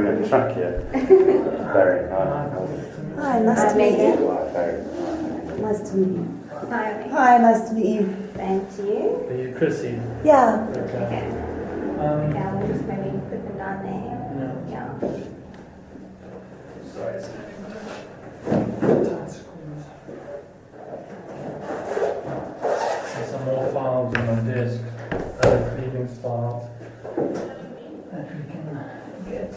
bring a truck here. Very nice. Hi, nice to meet you. Very Nice to meet you. Hi. Hi, nice to meet you. Thank you. Are you Chrissy? Yeah. Okay. Yeah, we'll just maybe put them down there. Yeah. Sorry. There's some more files on my desk. Meetings files that we can get.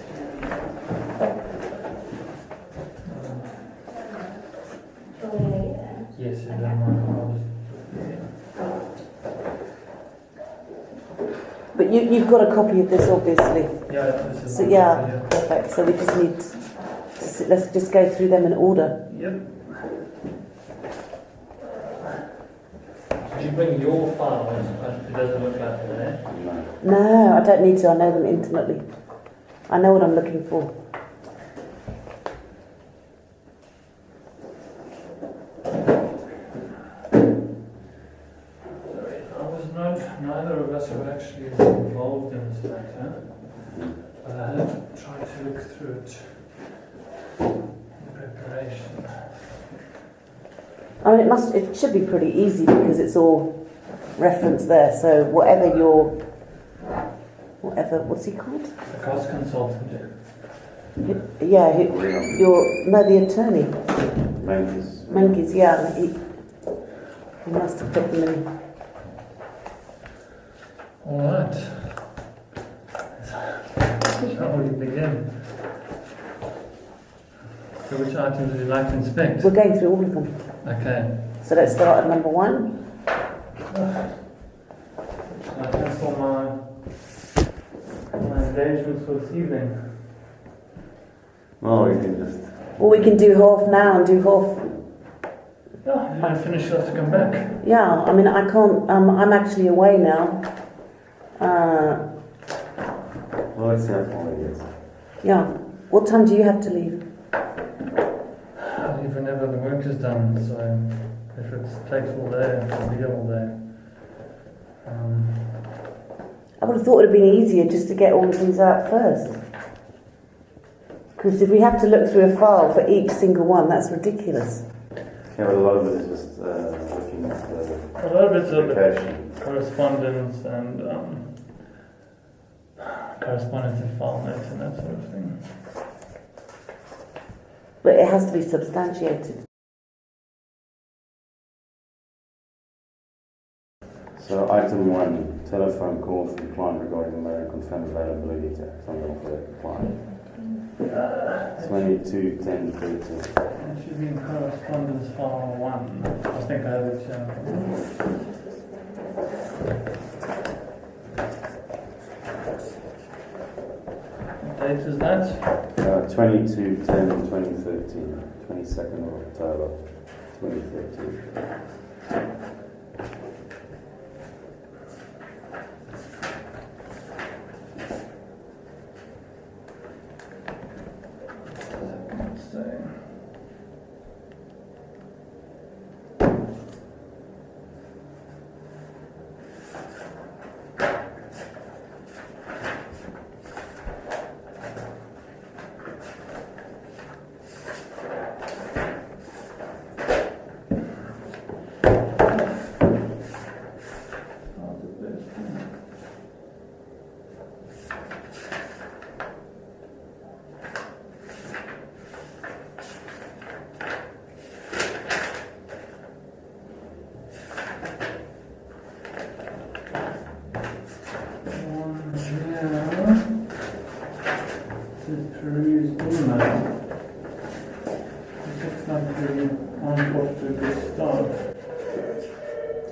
Yes, you don't mind. But you've got a copy of this, obviously. Yeah, this is. So yeah, perfect. So we just need to let's just go through them in order. Yep. Did you bring your files? It doesn't look like it, eh? No, I don't need to. I know them intimately. I know what I'm looking for. Neither of us were actually involved in this matter, but I have tried to look through it in preparation. I mean, it should be pretty easy because it's all referenced there. So whatever, what's he called? The cost consultant. The attorney. Menkes, yeah. He must have put them in. All right. Shall we begin? So which items would you like to inspect? We're going through all of them. Okay. So let's start at number 1. I cancel my engagements for this evening. Well, we can just... Well, we can do half now and do half... Yeah, if I finish, you'll have to come back. Yeah, I mean, I can't... I'm actually away now. Well, let's see how far it is. Yeah. What time do you have to leave? I'll leave whenever the work is done, so if it takes all day, I'll be here all day. I would have thought it would have been easier just to get all of these out first. Because if we have to look through a file for each single one, that's ridiculous. Yeah, but a lot of it is just looking at the A lot of it's location. correspondence and file notes and that sort of thing. But it has to be substantiated. So item 1, telephone call from client regarding the matter confirmed availability to something for the client. 22/10/30. It should be in correspondence file 1. I think I have it. What date is that? 22/10/2013. 22nd of October 2013.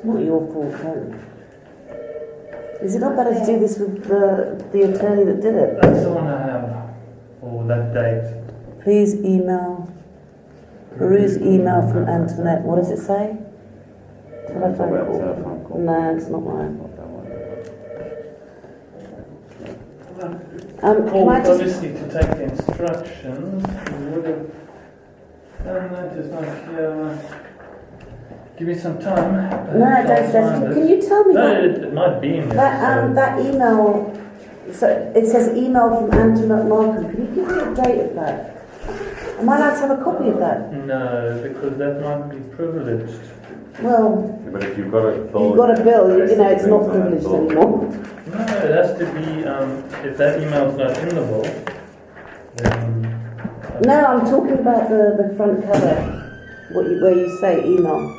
Not your fault, no. Is it not better to do this with the attorney that did it? That's the one I have for that date. Please peruse email from Antoinette. What does it say? Telephone call. No, it's not mine. Can I just... Obviously, to take the instructions, we would have done that. It's not here. Give me some time. No, don't stress. Can you tell me No, it might be in there. That email So it says email from Antoinette Markham. Can you give me the date of that? Am I allowed to have a copy of that? No, because that might be privileged. Well, But if you've got a bill, you've got a bill, you know, it's not things on that privileged bill. anymore. No, it has to be, if that email's not in the bill, then... No, I'm talking about the front cover, where you say email.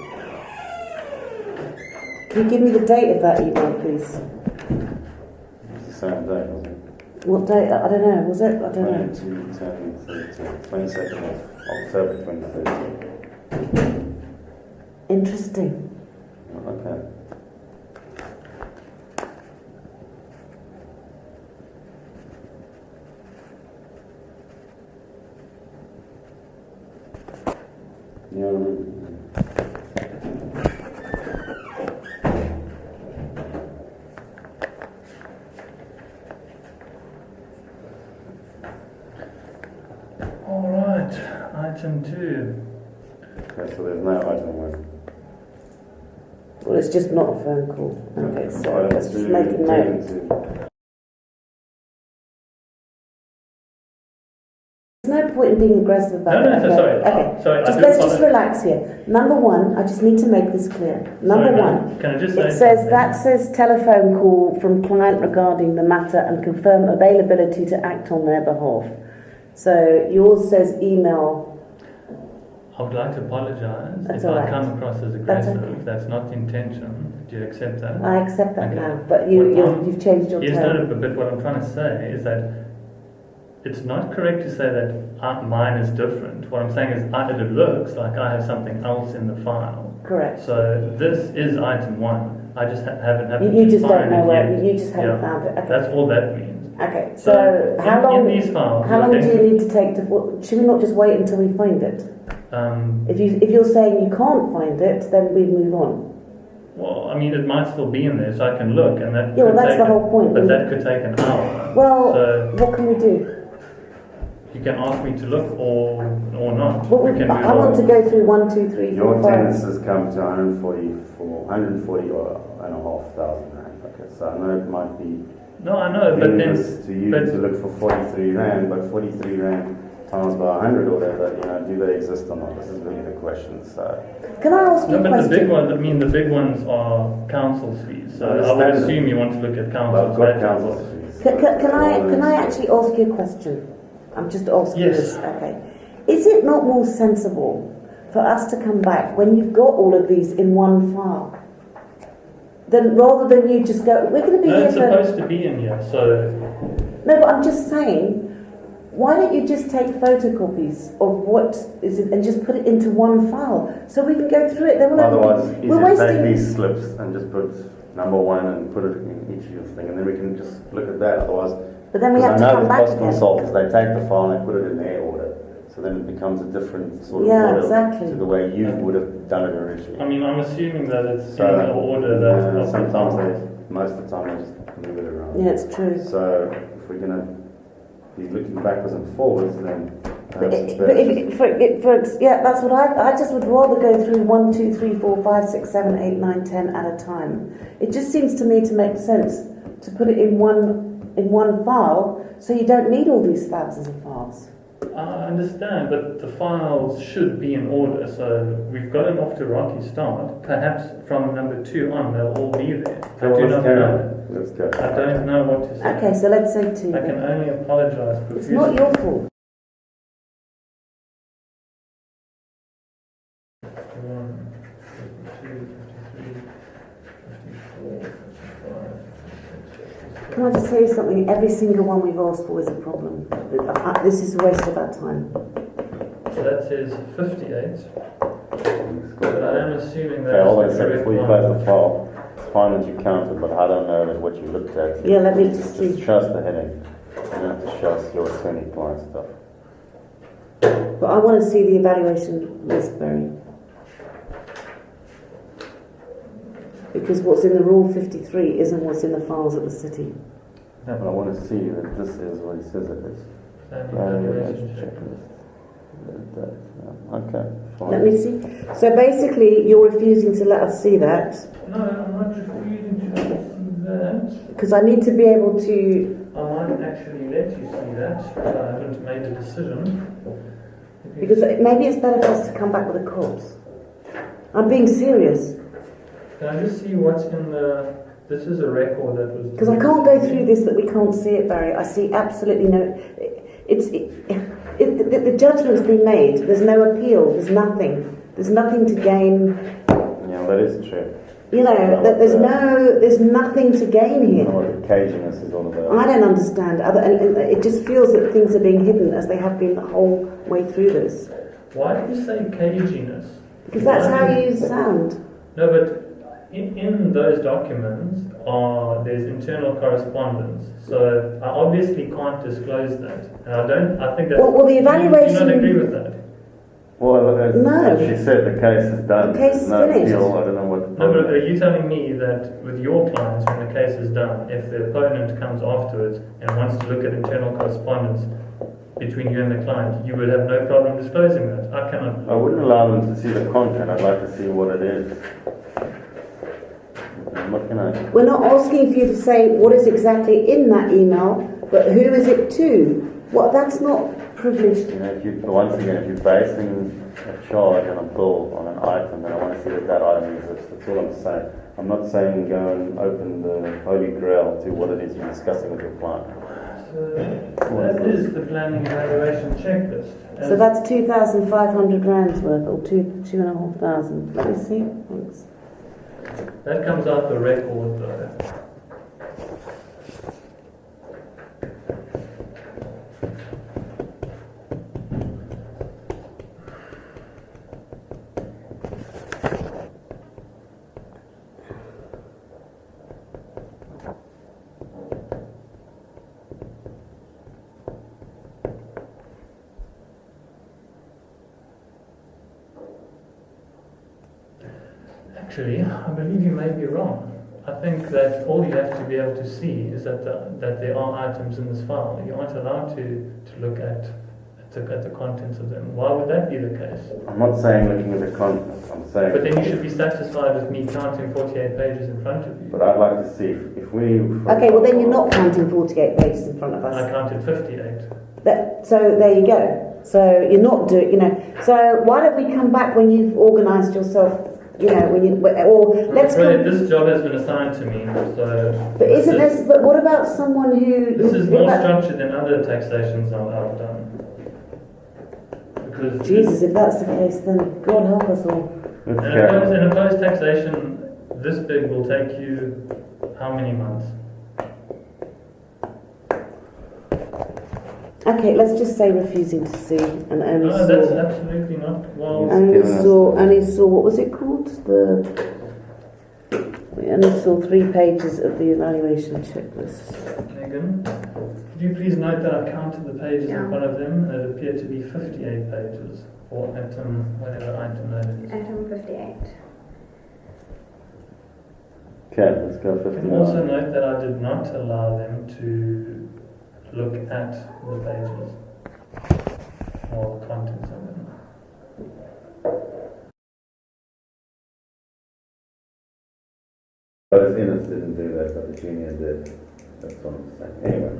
Can you give me the date of that email, please? It's the same date, wasn't it? What date? I don't know. Was it? I don't know. 22nd of October 2013. Interesting. Okay. Yeah. All right, item 2. Okay, so there's no item 1. Well, it's just not a phone call. Okay, so let's just make a note. There's no point in being aggressive about it. No, Okay. sorry. Okay. Sorry, Let's just relax here. Number one, I just need to make this clear. Number one, Can I just say it says something? that says telephone call from client regarding the matter and confirm availability to act on their behalf. So yours says email. I would like to apologise That's if all I right. come across as That's aggressive. okay. That's not the intention. Do you accept that? I accept that Okay. now, but Well, you've changed your Yes, tone. no, but what I'm trying to say is that it's not correct to say that mine is different. What I'm saying is it looks like I have something else in the file. Correct. So this is item 1. I just haven't happened You to just don't find know it where. yet. You just haven't Yeah. found it. Okay. That's all that means. Okay. So how in long? these files, How long do okay, you need to take to? Should we not just wait until we find it? um, If you're saying you can't find it, then we move on. well, I mean, it might still be in there, so I can look, and that Yeah, well, could that's take the whole point. But that could take an hour. Well, So what can we do? you can ask me to look or not. What We can move I want on. to go through 1, 2, 3, 4, Your 5. attendance has come to 140 or and a half thousand rand. Okay, so I know it might be No, I know, but then meaningless to you but- to look for 43 rand, but 43 rand times by 100 or whatever, do they exist or not? This is really the question. So Can I ask you no, a but question? the big ones. I mean, the big ones are council's fees. So I would Understand. assume you want to look at I've council's got budget. council fees. Can I actually ask you a question? I'm just asking Yes. this. Okay. Is it not more sensible for us to come back when you've got all of these in one file? Then rather than you just go, we're going to be No, here it's for. supposed to be in here. So No, but I'm just saying, why don't you just take photocopies of what is it and just put it into one file so we can go through it? Then we'll Otherwise, we're easier to take wasting. these slips and just put number 1 and put it in each of your thing, and then we can just look at that. Otherwise, But then we have to I know come with back cost again. consultants, they take the file and they put it in their order, so then it becomes a different sort of Yeah, order exactly. to the way you would have done it originally. I mean, I'm assuming that it's So, in the order that. yeah, sometimes most of the time they just move it around. Yeah, it's true. So if we're going to be looking backwards and forwards, then But perhaps it's but better. yeah, that's what I just would rather go through 1, 2, 3, 4, 5, 6, 7, 8, 9, 10 at a time. It just seems to me to make sense to put it in one file, so you don't need all these thousands of files. I understand, but the files should be in order. So we've gotten off to a rocky start. Perhaps from number 2 on, they'll all be there. I do not know. Let's go. I don't know what to say. Okay, so let's say 2. I can only apologise It's profusely. not your fault. 51, 52, 53, 54, 55, 56. Can I just tell you something? Every single one we've asked for is a problem. This is a waste of our time. So that says 58, but I am assuming Okay, hold on a that's the second. correct Before you one. close the file, it's fine that you counted, but I don't know that what you looked at. Yeah, let me just see. Just show us the heading. You don't have to show us your attorney client stuff. But I want to see the evaluation list, Barry. Because what's in the Rule 53 isn't what's in the files of the city. No, but I want to see that this is what he says it is. Evaluation Evaluation check. checklist. Okay, fine. Let me see. So basically, you're refusing to let us see that No, I'm not refusing to see that. because I need to be able to. can't actually let you see that. I haven't made a decision. Because maybe it's better for us to come back with a corpse. I'm being serious. Can I just see what's in the... This is a record that was... Because I can't go through this that we can't see it, Barry. I see absolutely no... The judgment's been made. There's no appeal. There's nothing. There's nothing to gain. Yeah, that is true. You know, there's nothing to gain I here. know what the caginess is all about. I don't understand. And it just feels that things are being hidden as they have been the whole way through this. Why do you say caginess? Because that's how you sound. No, but in those documents there's internal correspondence. So I obviously can't disclose that. And I think that... Well, the evaluation... Do you not agree with that? Well, as No. she said, the case is done. The case is no finished. appeal. I don't know what the No, problem but are you telling me that with your clients, when the case is done, if the opponent comes afterwards and wants to look at internal correspondence between you and the client, you would have no problem disclosing that? I cannot... I wouldn't allow them to see the content. I'd like to see what it is. What can I... We're not asking for you to say what is exactly in that email, but who is it to? What? That's not privileged. You know, once again, if you're basing a charge on a bill on an item, then I want to see that item exists. That's all I'm saying. I'm not saying go and open the holy grail to what it is you're discussing with your client. So that is the planning evaluation checklist. So that's 2,500 rands worth, or 2,500. Let me see. Thanks. That comes out the record though. Actually, I believe you may be wrong. I think that all you have to be able to see is that there are items in this file. You aren't allowed to look at the contents of them. Why would that be the case? I'm not saying looking at the contents. I'm saying... But then you should be satisfied with me counting 48 pages in front of you. But I'd like to see if we... Okay, well then you're not counting 48 pages in front of us. I counted 58. So there you go. So you're not doing, you know. So why don't we come back when you've organised yourself? You know, when you or let's. Really, this job has been assigned to me, so. But isn't this? But what about someone who? This is more structured than other taxations I've done. Because Jesus, if that's the case, then God help us all. in a opposed taxation, this big will take you how many months? Okay, let's just say refusing to see and only No, saw. that's absolutely not. Well, Only saw. What was it called? We only saw 3 pages of the evaluation checklist. Megan, could you please note that I counted the pages in front of them, and it appeared to be 58 pages for item, whatever item that is. Item 58. Okay, let's go 59. And also note that I did not allow them to look at the pages or the contents of them. Those innocents didn't do that, but the junior did. That's what I'm saying. Anyway,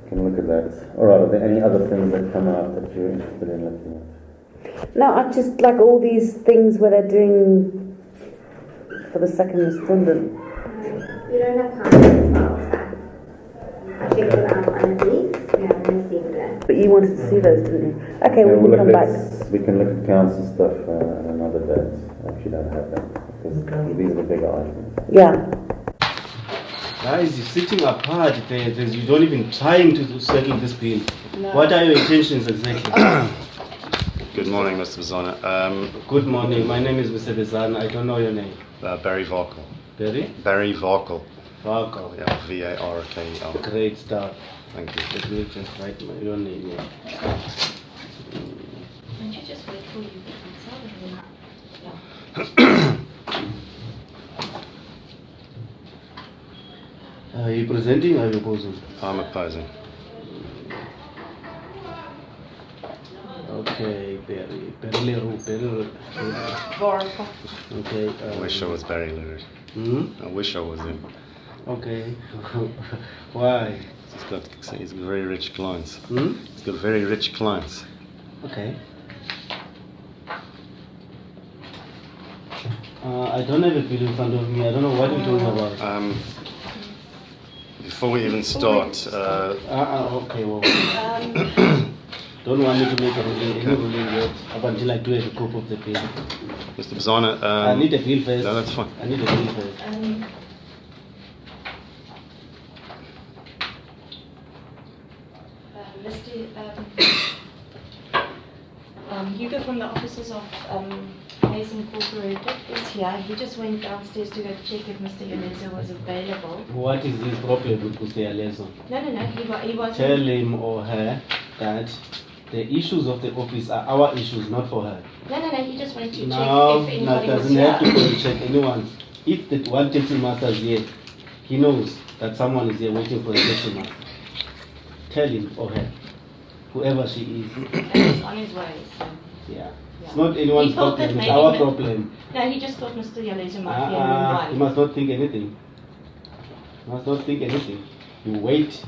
you can look at that. Alright, are there any other things that come out that you're interested in looking at? No, I just like all these things where they're doing for the second respondent. We don't have counting files back. I checked it out underneath. We haven't received it. But you wanted to see those, didn't you? Okay, Yeah, we can come back. We can look at council stuff at another date. If you don't have that, because these are the bigger items. Yeah. Guys, you're sitting apart there. You don't even trying to settle this bill. No. What are your intentions exactly? Good morning, Mr. Bazana. Good morning. My name is Mr. Bezana. I don't know your name. Barry Varkel. Barry? Barry Varkel. Varkel. Yeah, V-A-R-K-E-L. Great start. Thank you. Let me just write your name here. Can't you just wait for you to answer? Are you presenting or are you opposing? I'm opposing. Okay, Barry. Barry Leroux. Varkel. Okay. I wish I was Barry Leroux. I wish I was him. Okay. Why? He's got very rich clients. Hmm? He's got very rich clients. Okay. I don't have a bill in front of me. I don't know what you're talking about. Before we even start, Okay, well. Don't want me to make any ruling yet up until I do have a copy of the bill. Mr. Bazana, I need a bill first. no, that's fine. I need a bill first. Hugo from the offices of Hayes Incorporated is here. He just went downstairs to go check if Mr. Yoleza was available. What is this problem with Mr. Yalezo? No, he wasn't. Tell him or her that the issues of the office are our issues, not for her. No, he just wanted to No, check if no, anybody was doesn't have to here. go and check anyone. If the one taxi master is here, he knows that someone is here waiting for the taxi master. Tell him or her, whoever she is. And he's on his way, so. Yeah. It's not anyone's He thought problem, that it's our maybe- problem. No, he just thought Mr. Yoleza might be in You the must not think anything. You must not think anything. You wait.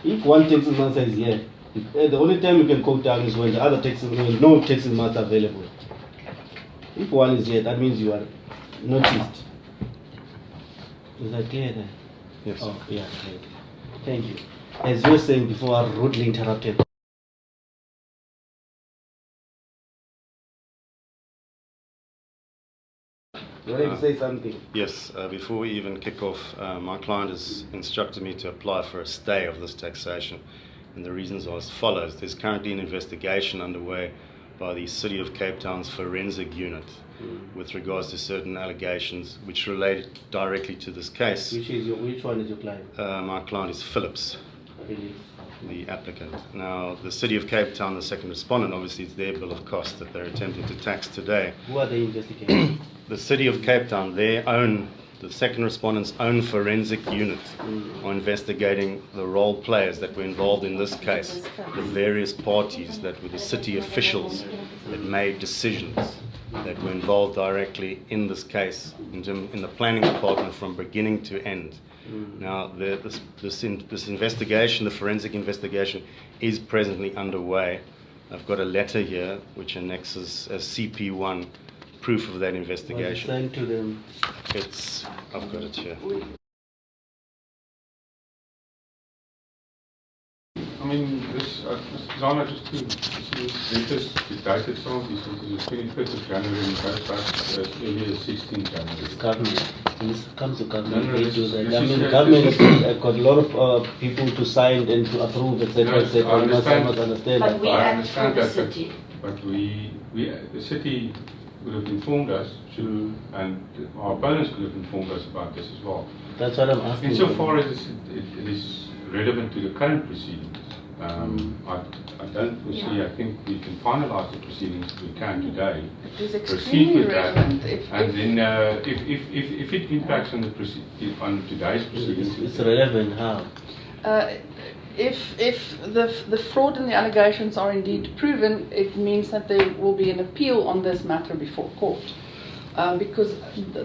If one taxi master is here, the only time you can go down is when the other taxi, when no taxi master available. If one is here, that means you are noticed. Is that clear then? Yes. Oh, yeah, clear. Thank you. As you were saying before, I rudely interrupted. You wanted to say something? Yes, before we even kick off, my client has instructed me to apply for a stay of this taxation, and the reasons are as follows. There's currently an investigation underway by the City of Cape Town's forensic unit with regards to certain allegations which relate directly to this case. Which one is your client? My client is Phillips, Really? the applicant. Now, the City of Cape Town, the Second Respondent, obviously it's their bill of costs that they're attempting to tax today. Who are they investigating? The City of Cape Town, the Second Respondent's own forensic unit are investigating the role players that were involved in this case, the various parties that were the city officials that made decisions that were involved directly in this case, in the planning department from beginning to end. Now, this investigation, the forensic investigation, is presently underway. I've got a letter here which annexes a CP1 proof of that Was investigation. sent to them. I've got it here. I mean, this, Zana, just to letters, the date itself is the 25th of January and goes back as early as 16th January. It's government. This comes to government. No, They this do is- that. this I is- mean, the this government is- has got a lot of people to sign and to approve, etc., No, etc. I You must understand. understand But that. we I act understand for the that, but- city. But the city would have informed us, and our opponents could have informed us about this as well. That's what I'm asking. Insofar as it is relevant to the current proceedings, I don't foresee, I think we can finalise the proceedings if we can today. It is Proceed extremely with that, relevant. and then if it impacts on on today's proceedings, It's relevant how? If the fraud and the allegations are indeed proven, it means that there will be an appeal on this matter before court. Because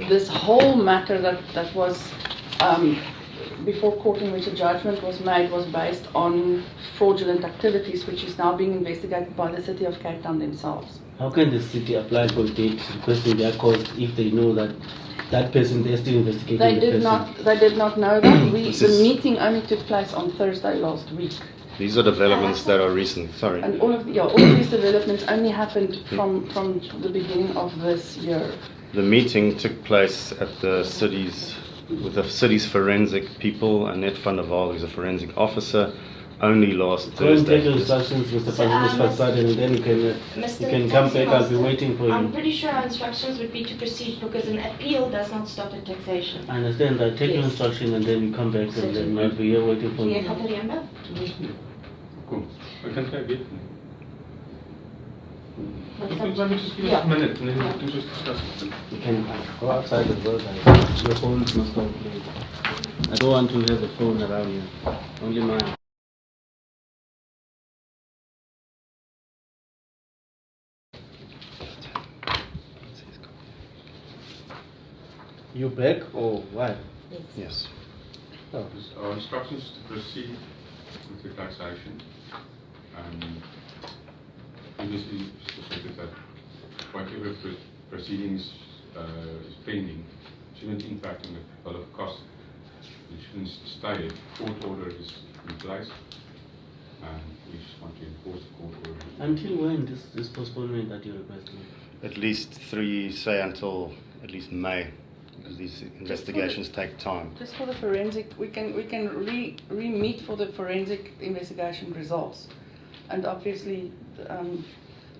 this whole matter that was before court in which a judgment was made was based on fraudulent activities, which is now being investigated by the City of Cape Town themselves. How can the city apply for a date requesting their cost if they know that that person, they're still investigating They the did person? not know that. This The is- meeting only took place on Thursday last week. These are developments that are recent. Sorry. And all of these developments only happened from the beginning of this year. The meeting took place at with the city's forensic people. Annette van der Waal, who's a forensic officer, only last Go and take Thursday. your instructions, Mr. So, Fasad, and then you can come back. I'll be waiting for I'm you. pretty sure our instructions would be to proceed because an appeal does not stop at taxation. I understand that. Take your Yes. instruction and then you come back and then I'll be here waiting for Zie jy you. gaan herinner? cool. I can take it. Wat If is you dat? let me just give us a minute and then we can just discuss it. You can go outside as well, guys. Your phones must not play. I don't want to have a phone around you. Only mine. You back or what? Yes. Oh. Our instructions to proceed with the taxation. Previously stated that whatever proceedings is pending shouldn't impact on the bill of cost. It shouldn't stay. Court order is in place, and we just want to enforce the court order. Until when this postponement that you're requesting? At least until at least May, because these investigations take time. Just for the forensic, we can re-meet for the forensic investigation results, and obviously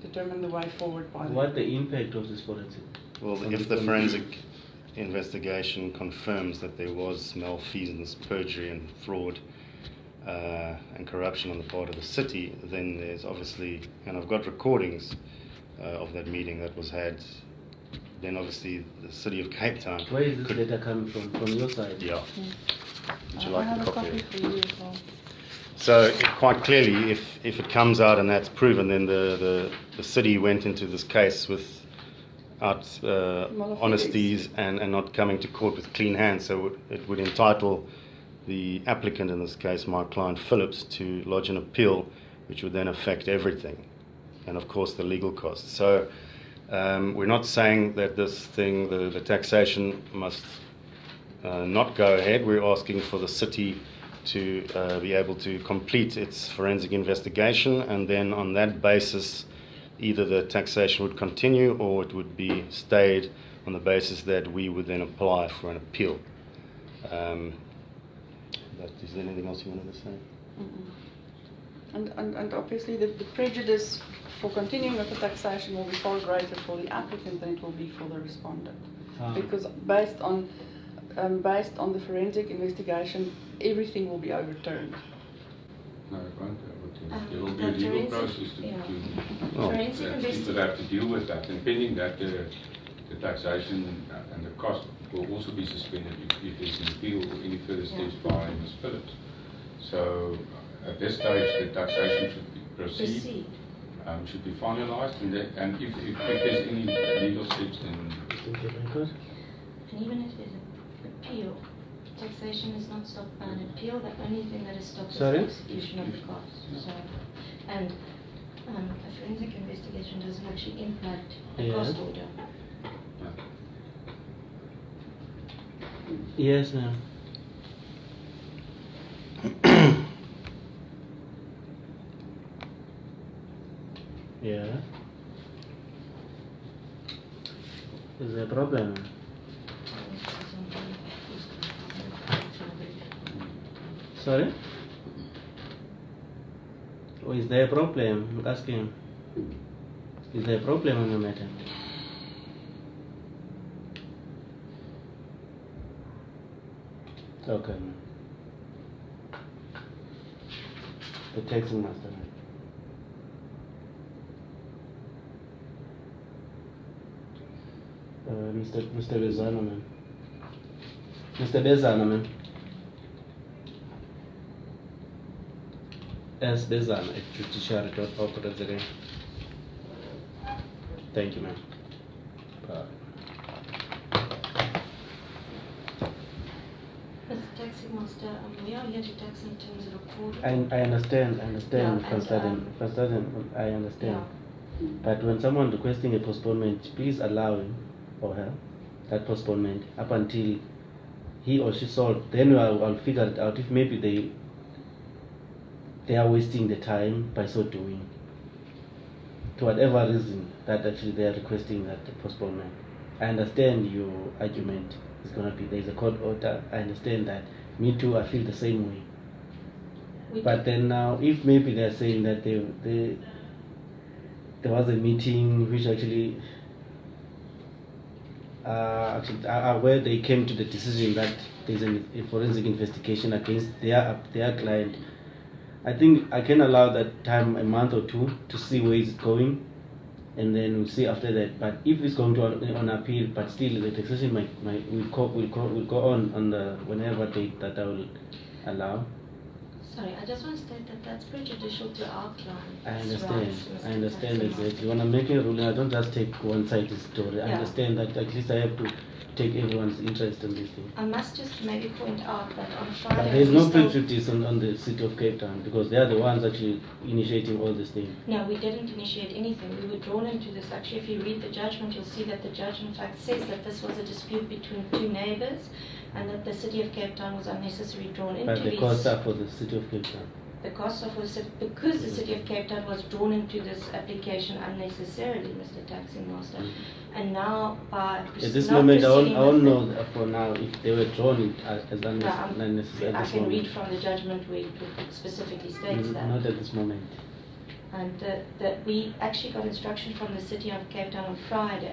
determine the way forward by then. What the impact of this forensic? Well, if the forensic investigation confirms that there was malfeasance, perjury and fraud and corruption on the part of the city, then there's obviously, and I've got recordings of that meeting that was had, then obviously the city of Cape Town. Where is this data coming from? From your side? Yeah. Would you I like have a copy? for you as well. So quite clearly, if it comes out and that's proven, then the city went into this case without honesties and not coming to court with clean hands. So it would entitle the applicant, in this case my client Phillips, to lodge an appeal, which would then affect everything, and of course the legal costs. So we're not saying that this thing, the taxation, must not go ahead. We're asking for the city to be able to complete its forensic investigation, and then on that basis either the taxation would continue or it would be stayed on the basis that we would then apply for an appeal. Is there anything else you wanted to say? And obviously the prejudice for continuing with the taxation will be far greater for the applicant than it will be for the respondent. Because based on the forensic investigation, everything will be overturned. No, it won't. There will be a legal process to people have to deal with that, and pending that, the taxation and the cost will also be suspended if there's an appeal or any further steps by Ms. Phillips. So at this stage, the taxation should proceed. Should be finalised, and if there's any legal steps, then. And even if there's an appeal, taxation is not stopped by an appeal. The only thing that is stopped is the execution of the cost. So, and a forensic investigation doesn't actually impact the cost order. Yes, ma'am. Yeah. Is there a problem? Sorry? Oh, is there a problem? I'm asking. Is there a problem on the matter? Okay. The taxing master. Mr. Bezana, man. Mr. Bezana, man. Yes, Bezana, Judiciary Authority. Thank you, ma'am. Mr. Taxi Master, we are here to tax in terms of a court. I understand, Yeah, First Sergeant, I understand. Yeah. But when someone requesting a postponement, please allow him or her that postponement up until he or she solved. Then I'll figure it out if maybe they are wasting the time by so doing. To whatever reason that actually they are requesting that postponement. I understand your argument is going to be there's a court order. I understand that. Me too, I feel the same way. But then now, if maybe they're saying that there was a meeting which actually where they came to the decision that there's a forensic investigation against their client, I think I can allow that time, a month or two, to see where it's going, and then we'll see after that. But if it's going to on appeal, but still the taxation will go on the whenever date that I will allow. Sorry, I just want to state that that's prejudicial to our client. I understand exactly. When I'm making a ruling, I don't just take one-sided story. I understand that at least I have to take everyone's interest in this thing. I must just maybe point out that on But Friday. there is we no still- prejudice on the city of Cape Town because they are the ones actually initiating all this thing. No, we didn't initiate anything. We were drawn into this. Actually, if you read the judgment, you'll see that the judge, in fact, says that this was a dispute between two neighbours and that the city of Cape Town was unnecessarily drawn into But the these. costs are for the city of Cape Town. The cost of because the city of Cape Town was drawn into this application unnecessarily, Mr. Taxi Master, and now by At this not moment, I proceeding won't with know for now if they were drawn in as unnecessary I at this can read moment. from the judgment where it specifically states that. Not at this moment. And that we actually got instruction from the City of Cape Town on Friday,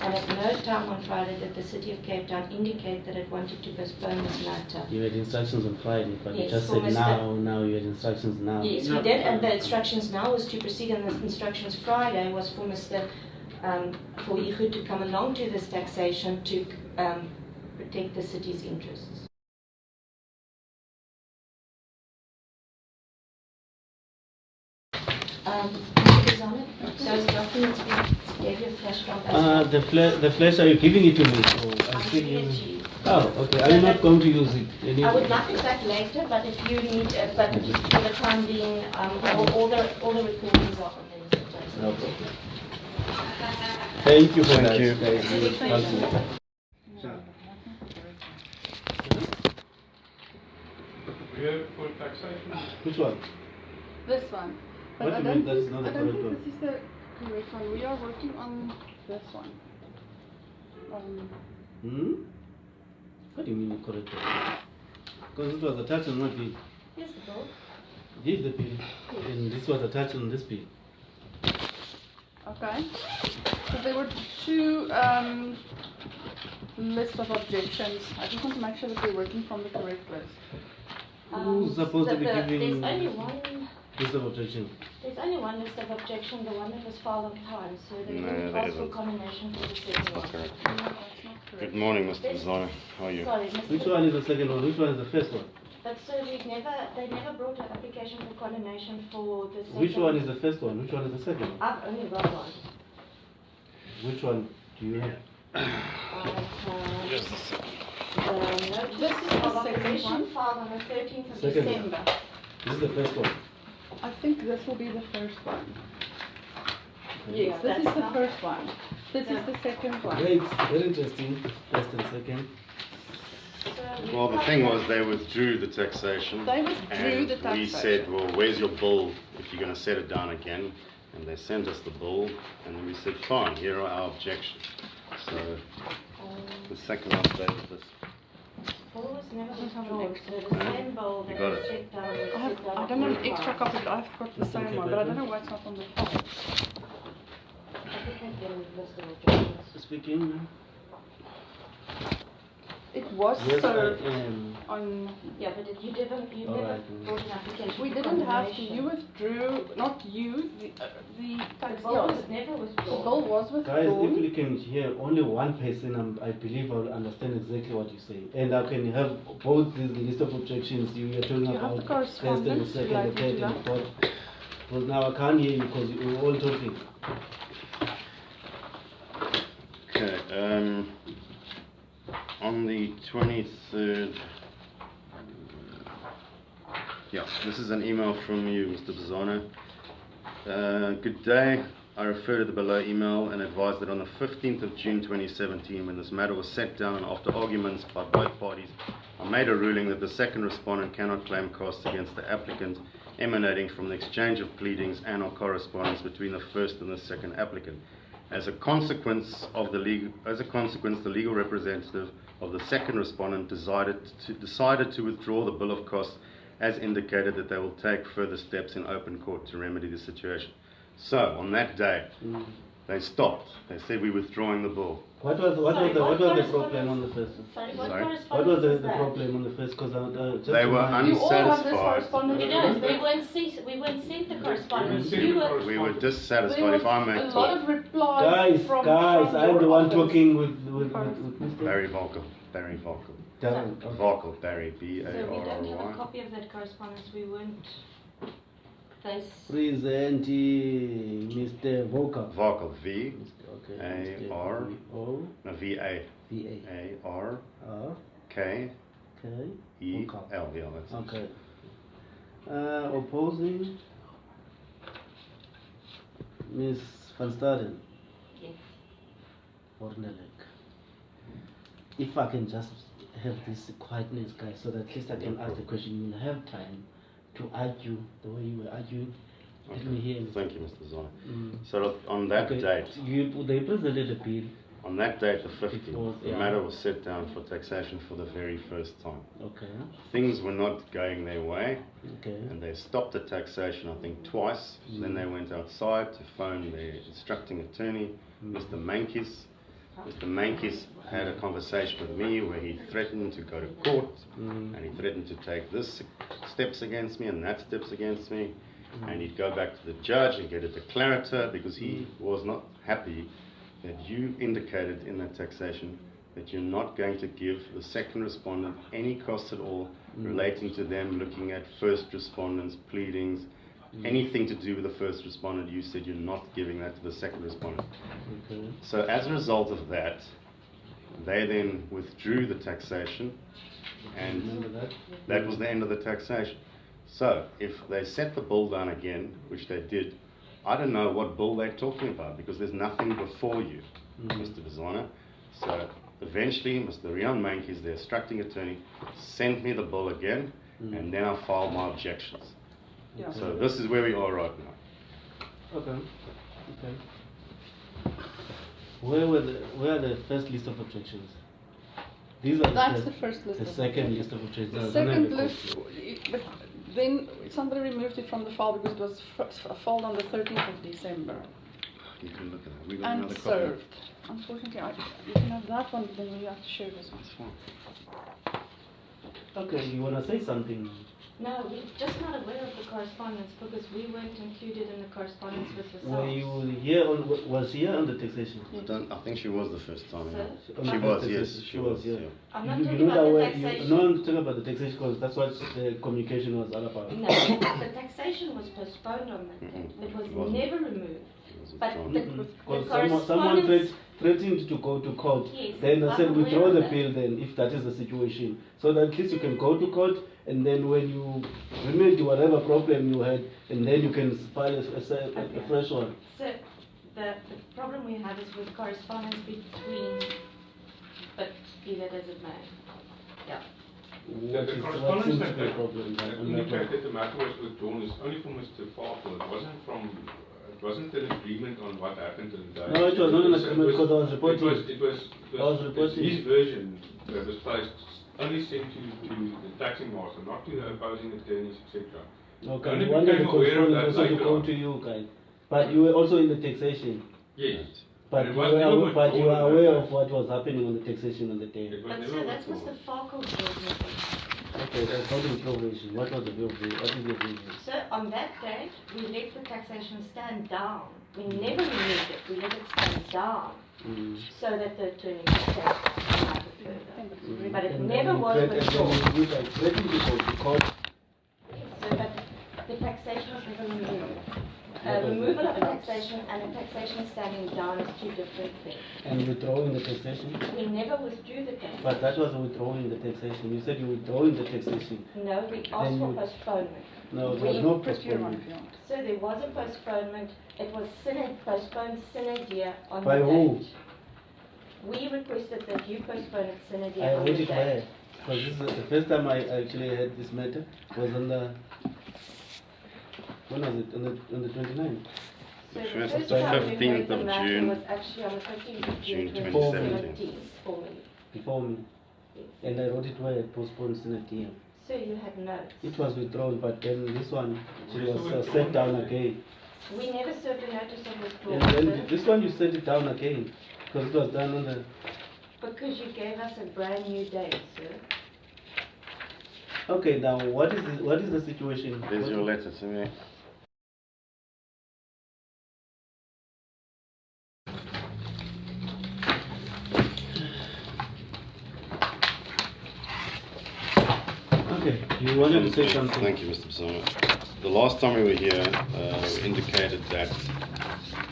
and at no time on Friday did the City of Cape Town indicate that it wanted to postpone this matter. You had instructions on Friday, but you Yes, just for said Mr. now you had instructions now. Yes, we did, and the instructions now was to proceed, and the instructions Friday was for Mr. For Igu to come along to this taxation to protect the city's interests. Mr. Bizana, those documents we gave you a flash drive as well. The flash, are you giving it to me? Or I'm still giving it using to you. Oh, okay. Are you not going to use it? I would like that later, but if you need, but for the time being, all the recordings are on there, Mr. Jackson. No problem. Thank you for Thank that. you. Thank you. We have for taxation. Which one? This one. What I do you mean don't that's think, not the I don't correct think one? this is the correct one. We are working on this one. What do you mean the correct one? Because it was attached on my bill. Here's the bill. This is the bill. And this was attached on this bill. Okay. So there were two list of objections. I just want to make sure that we're working from the correct list. Who's supposed to be giving There's only one. list of objection? There's only one list of objection, the one that was filed on time. So they No, didn't there ask for isn't. condemnation for the second one. Correct. No, that's not correct. Good morning, Mr. Bizana. How are you? Sorry, Which one is the second one? Which one is the first one? But so they never brought an application for condemnation for the second. Which one is the first one? Which one is the second one? I've only got one. Which one do you have? Just a second. This is the second opposition one. filed on the 13th of Second one. December. This is the first one. I think this will be the first one. Yeah, Yes, this is that's the not- first one. This is the second one. Great, very interesting. First and second. Well, the thing was they withdrew the taxation. They withdrew and the we taxation. said, well, where's your bill if you're going to set it down again? And they sent us the bill, and then we said, fine, here are our objections. So the second update of this. Bill was never withdrawn, so the same bill You that got was it. set down was I set down. don't have an extra copy, but I've got the same one, but I don't know why it's not on the file. Applicant then list of objections. Speaking. It was Yes, served I am. on, Yeah, but you All never right. brought an application we for didn't have to, condemnation. you withdrew, not you, the The tax, bill yeah, was never the withdrawn. bill was Guys, if withdrawn. we can hear only one person, I believe I will understand exactly what you say. And I can have both the list of objections you are talking You have the about, first and the correspondence second, the related third to and the that. fourth. Well, now I can't hear you because you're all talking. Okay, on the 23rd, yeah, this is an email from you, Mr. Bizana. Good day. I refer to the below email and advise that on the 15th of June 2017, when this matter was set down after arguments by both parties, I made a ruling that the second respondent cannot claim costs against the applicant emanating from the exchange of pleadings and or correspondence between the first and the second applicant. As a consequence, the legal representative of the second respondent decided to withdraw the bill of costs, as indicated that they will take further steps in open court to remedy the situation. So, on that day, they stopped. They said we're withdrawing the bill. What was the problem on the first one? Sorry, what Sorry? What was correspondence the is that? problem on the first? Because They were You all have this unsatisfied. correspondence. We don't, we weren't sent the correspondence. You were, We were dissatisfied, There if I was may a lot talk. of replies from Guys, I'm your the one office. talking with Mr. Barry Volkel. Barry Volkel. Darren. Okay. Volkel, Barry, so we don't have a B-A-R-R-Y. copy of that correspondence, we weren't, they, Presenting Mr. Voka. Volkel, V, Okay. A-R. O. no, V-A. R Okay. K E L. Yeah, that's Okay. Opposing Ms. Van Staden. Yes. Ornelik. If I can just have this quietness, guys, so that at least I can ask the question, you will have time to argue the way you were arguing. Let me hear you. Thank you, Mr. Zana. So look, on that date, They presented a bill. on that date, the 15th, was, the yeah. matter was set down for taxation for the very first time. Okay. Things were not going their way, Okay. and they stopped the taxation, I think, twice. Then they went outside to phone their instructing attorney, Mr. Mankis. Mr. Mankis had a conversation with me where he threatened to go to court, and he threatened to take this steps against me and that steps against me, and he'd go back to the judge and get a declarator because he was not happy that you indicated in that taxation that you're not going to give the second respondent any costs at all relating to them looking at first respondents, pleadings, anything to do with the first respondent. You said you're not giving that to the second respondent. Okay. So as a result of that, they then withdrew the taxation, and that was the end of the taxation. So if they set the bill down again, which they did, I don't know what bill they're talking about because there's nothing before you, Mr. Bizana. So eventually, Mr. Rian Mankis, the instructing attorney, sent me the bill again, and then I filed my objections. Yeah. So this is where we are right now. Okay. Okay. Where are the first list of objections? These are That's the first list. The of second objections. list of objections. The I don't second have the list, but then somebody removed it from the file because it was filed on the 13th of December You can look at that. We got and another copy. served. Unfortunately, you can have that one, but then we have to share this one. That's fine. Okay, you want to say something? No, we're just not aware of the correspondence because we weren't included in the correspondence with yourselves. Were you here was here on the taxation? I think she was the first time. Sir? On She the was, first yes, taxation, she was. Yeah. I'm not You talking know about that the way, taxation. no, I'm talking about the taxation because that's what the communication was all about. No, the taxation was postponed on that date. It was It wasn't. never removed. It was But withdrawn. the Because someone threatened to go to court. Yes, Then I I'm said aware withdraw of the that. bill then if that is the situation. So that at least you can go to court and then when you remedy whatever problem you had and then you can file a fresh one. So the problem we have is with correspondence between, but be that as it may. Yeah. What The is- what correspondence seems that to be a problem that on that indicated one? that the matter was withdrawn is only from Mr. Farquhar. It wasn't an agreement on what happened in the day. No, it was not an agreement because I was reporting. It was I was reporting. his version that was placed, only sent to the taxing master, not to the opposing attorneys, etc. Okay, Only you wanted the became aware of correspondent that also to later go on. to you guys. But you were also in the taxation. Yes. But It you was never were, but you withdrawn were on aware that of what was happening on the taxation on the day. It was But never sir, that's withdrawn. Mr. Farquhar's version. Okay, that's not the provision. What was the bill? What is the bill? So on that date, we let the taxation stand down. We never removed it. We let it stand down so that the attorney could take the matter further. But it never was withdrawn. You guys threatened to go to court. So that the taxation was never removed. Removal of a taxation and a taxation standing down is two different things. And withdrawing the taxation? We never withdrew the taxation. But that was withdrawing the taxation. You said you withdrawing the taxation. No, we asked Then for you- postponement. No, there was no Procurement, postponement. if you want. So there was a postponement. It was postponed sine die on By the who? date. We requested that you postpone it sine die I on the read it date. where? Because this is the first time I actually heard this matter was on the, when was it? On the 29th? So The the first- first the time we 15th heard the of matter June. was actually on the 15th of June June 2017 formally. Before me. Yes. And I wrote it where postponed Senate here. So you had notes. It was withdrawn, but then this one, she Was was it set withdrawn? down again. We never served a notice of And withdrawal, then sir, this one you set it down again, because it was done on the, because you gave us a brand new date, sir. okay, now what is the situation? There's your letter to me. Okay, you wanted to say something? Thank you, Mr. Pisano. The last time we were here, we indicated that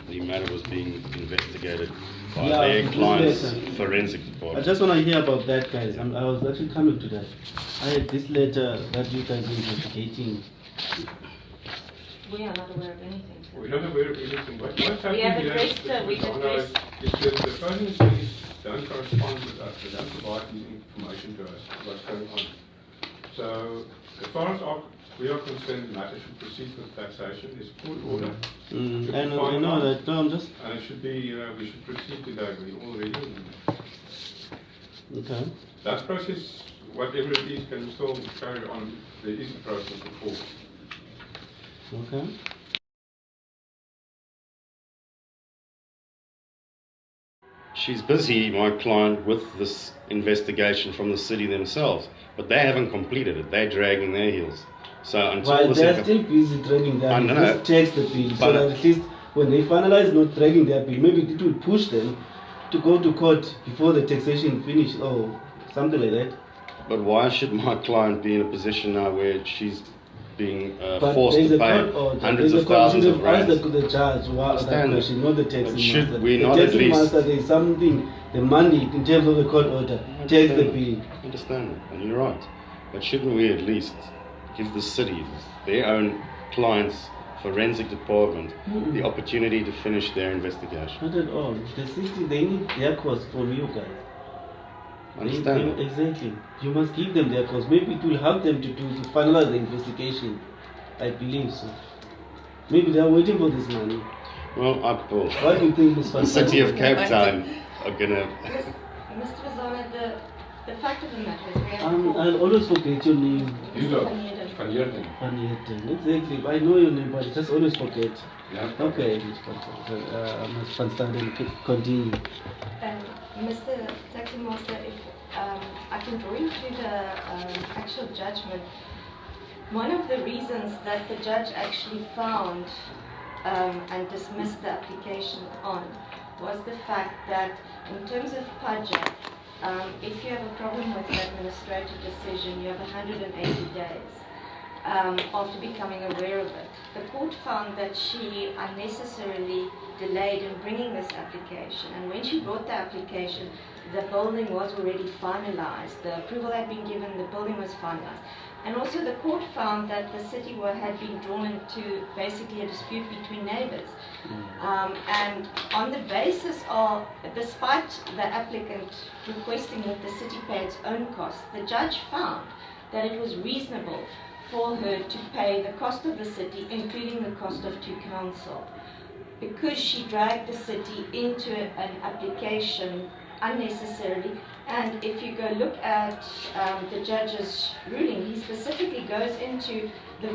the the matter was being investigated by Yeah, their this client's letter. forensic I department. just want to hear about that, guys. I was actually coming to that. I had this letter that you guys were investigating. We are not aware of anything. We're not aware of anything. What's happening We have here, addressed, Mr. we've Mazana, addressed. is that the Foreign Police don't correspond with us. They don't provide any information to us what's going on. So, as far as we are concerned, the matter should proceed with taxation. It's full order. I know that. No, I'm just. And it should be, we should proceed today. We're all ready. Okay. That process, whatever it is, can still carry on. There is a process before. Okay. She's busy, my client, with this investigation from the city themselves, but they haven't completed it. They're dragging their heels. So until While this they're still busy dragging their bill, just tax the bill, so that at least when they finalize not dragging their bill, maybe it will push them to go to court before the taxation finish or something like that. But why should my client be in a position now where she's being But forced there's to a pay court order. hundreds There's of a court. thousands of Ask rands? the judge what that Understand. question, not the taxing But should master. we The not at taxing least- master, there is something, the money in terms of the court order, takes the bill. I understand that, and you're right. But shouldn't we at least give the city, their own clients' forensic department, the opportunity to finish their investigation? Not at all. The city, they need their cost from you guys. Understand that. Exactly. You must give them their cost. Maybe it will help them to finalize the investigation. I believe so. Maybe they are waiting for this money. Well, Why do you think this the city of Cape Town are gonna. Mr. Mazana, the fact of the matter is we have a court. I'll always forget your name. Hugo Van Heerden. van Heerden. Exactly. I know your name, but I just always forget. Yeah. Okay. Must continue. Mr. Taxi Master, if I can draw you to the actual judgment. One of the reasons that the judge actually found and dismissed the application on was the fact that in terms of budget, if you have a problem with an administrative decision, you have 180 days after becoming aware of it. The court found that she unnecessarily delayed in bringing this application, and when she brought the application, the building was already finalized. The approval had been given, the building was finalized. And also the court found that the city had been drawn into basically a dispute between neighbors. And on the basis of, despite the applicant requesting that the city pay its own costs, the judge found that it was reasonable for her to pay the cost of the city, including the cost of two council, because she dragged the city into an application unnecessarily. And if you go look at the judge's ruling, he specifically goes into the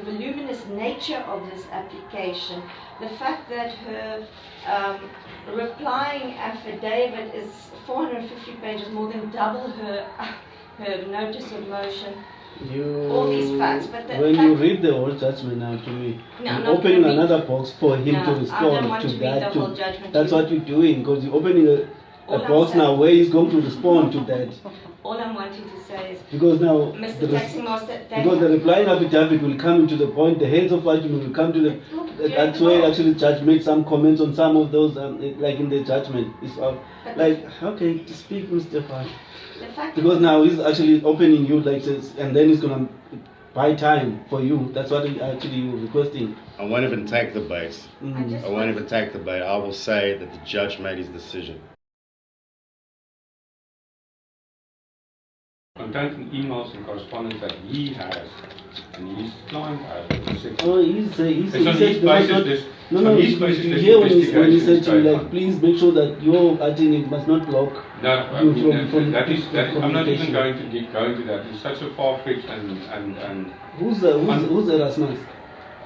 voluminous nature of this application, the fact that her replying affidavit is 450 pages, more than double her notice of motion. All these facts, but when you read the whole judgment now to me, No, you're not opening to read. another box for him No, to I don't respond want to to read that. the whole judgment That's to you. what you're doing, because you're opening a All I'm box saying- now where he's going to respond to that. All I'm wanting to say is, Because now, Mr. Taxi Master, because the replying affidavit will come into the point, the heads of argument will come to the. That's where actually the judge made some comments on some of those, like in the judgment. It's like, okay, speak, Mr. Fine. the fact Because now he's actually opening you like this, and then he's gonna buy time for you. That's what actually you're requesting. I won't even take the bait. I I won't even take the bait. I will say that the judge made his decision. Contained emails and correspondence that he has and his client has. Oh, he said It's on he his said there was basis not. this. No, on no. his You basis this hear when he investigation said is to you going like, on. please make sure that your attending must not block. No, I you mean, from that is, I'm not even communication. going to go into that. It's such a far-fetched and Who's Erasmus?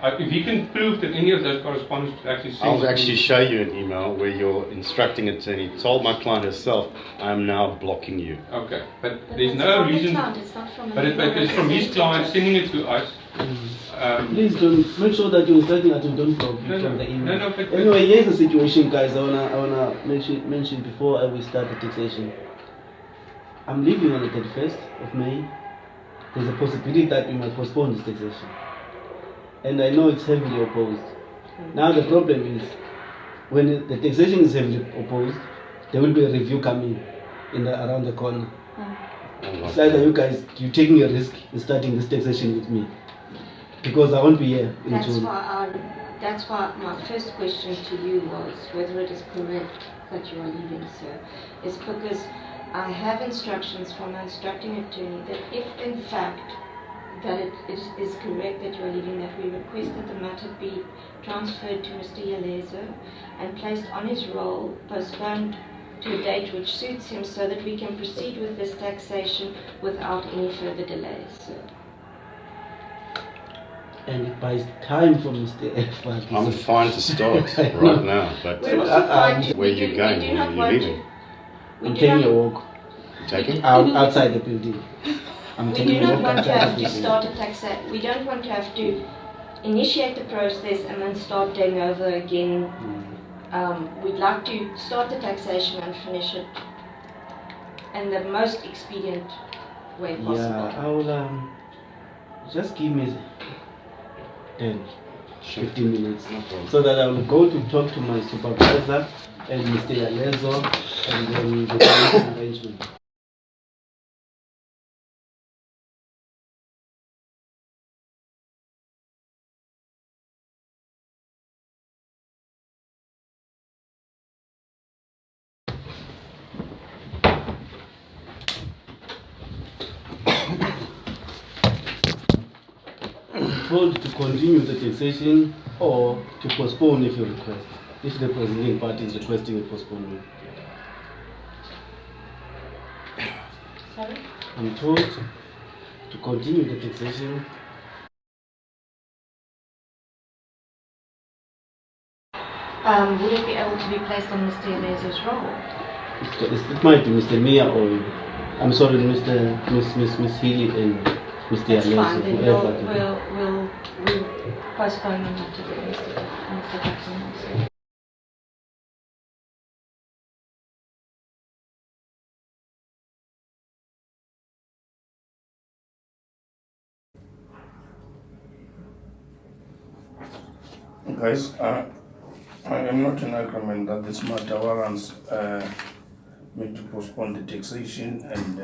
if you can prove that any of those correspondence actually says... I'll actually show you an email where your instructing attorney told my client herself, I am now blocking you. Okay, but But there's it's no from the reason... client, it's not from But it's from his client sending it to us. Please don't make sure that you're instructing that you don't block you from the email. No, but... Anyway, here's the situation, guys. I wanna mention before we start the taxation. I'm leaving on the 31st of May. There's a possibility that we might postpone this taxation, and I know it's heavily opposed. Now the problem is, when the taxation is heavily opposed, there will be a review coming around the corner. It's either you taking a risk in starting this taxation with me, because I won't be here in June. That's why my first question to you was whether it is correct that you are leaving, sir. Is because I have instructions from my instructing attorney that if in fact that it is correct that you are leaving, that we request that the matter be transferred to Mr. Yalezo and placed on his roll, postponed to a date which suits him, so that we can proceed with this taxation without any further delays, sir. And it buys time for Mr. F. I'm fine to start right now, but We're also fine to, where are you going? We do Where not are you want leaving? to. I'm taking a walk Taking? outside the building. We do not want to have to start a taxation. We don't want to have to initiate the process and then start doing over again. We'd like to start the taxation and finish it in the most expedient way possible. Yeah, I will just give me 10, 15 minutes, so that I will go to talk to my supervisor and Mr. Yalezo, and then the final arrangement. Told to continue the taxation or to postpone if you request, if the presenting party is requesting a postponement. Sorry? I'm told to continue the taxation. Would it be able to be placed on Mr. Yalezo's roll? It might be Mr. Mia or, I'm sorry, Miss Healy and Mr. That's Yalezo, fine, then whoever. we'll postpone them to the Mr. Jackson also. Guys, I am not in agreement that this matter warrants me to postpone the taxation and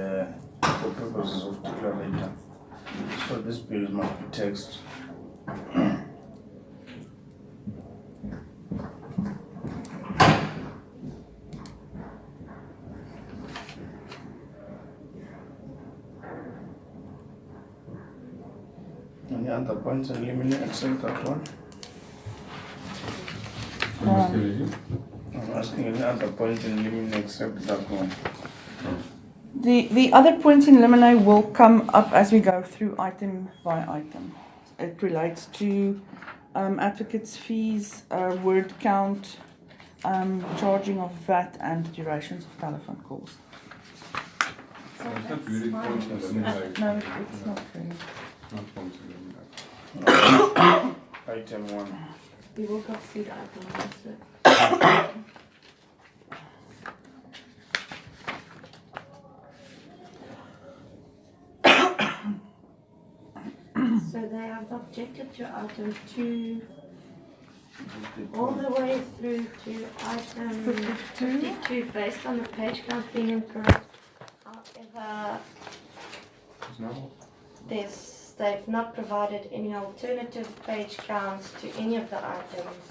for purposes of declarator. So this bill must be taxed. Any other points, and let me accept that one. I'm asking any other point in limine except that one. The other points in limine will come up as we go through item by item. It relates to advocates' fees, word count, charging of VAT, and durations of telephone calls. It's not really points in eliminate. No, it's not really. Not points in eliminate. Item 1. We will go through the item also. So they have objected to item 2 all the way through to item 52 based on the page count being incorrect. However, they've not provided any alternative page counts to any of the items.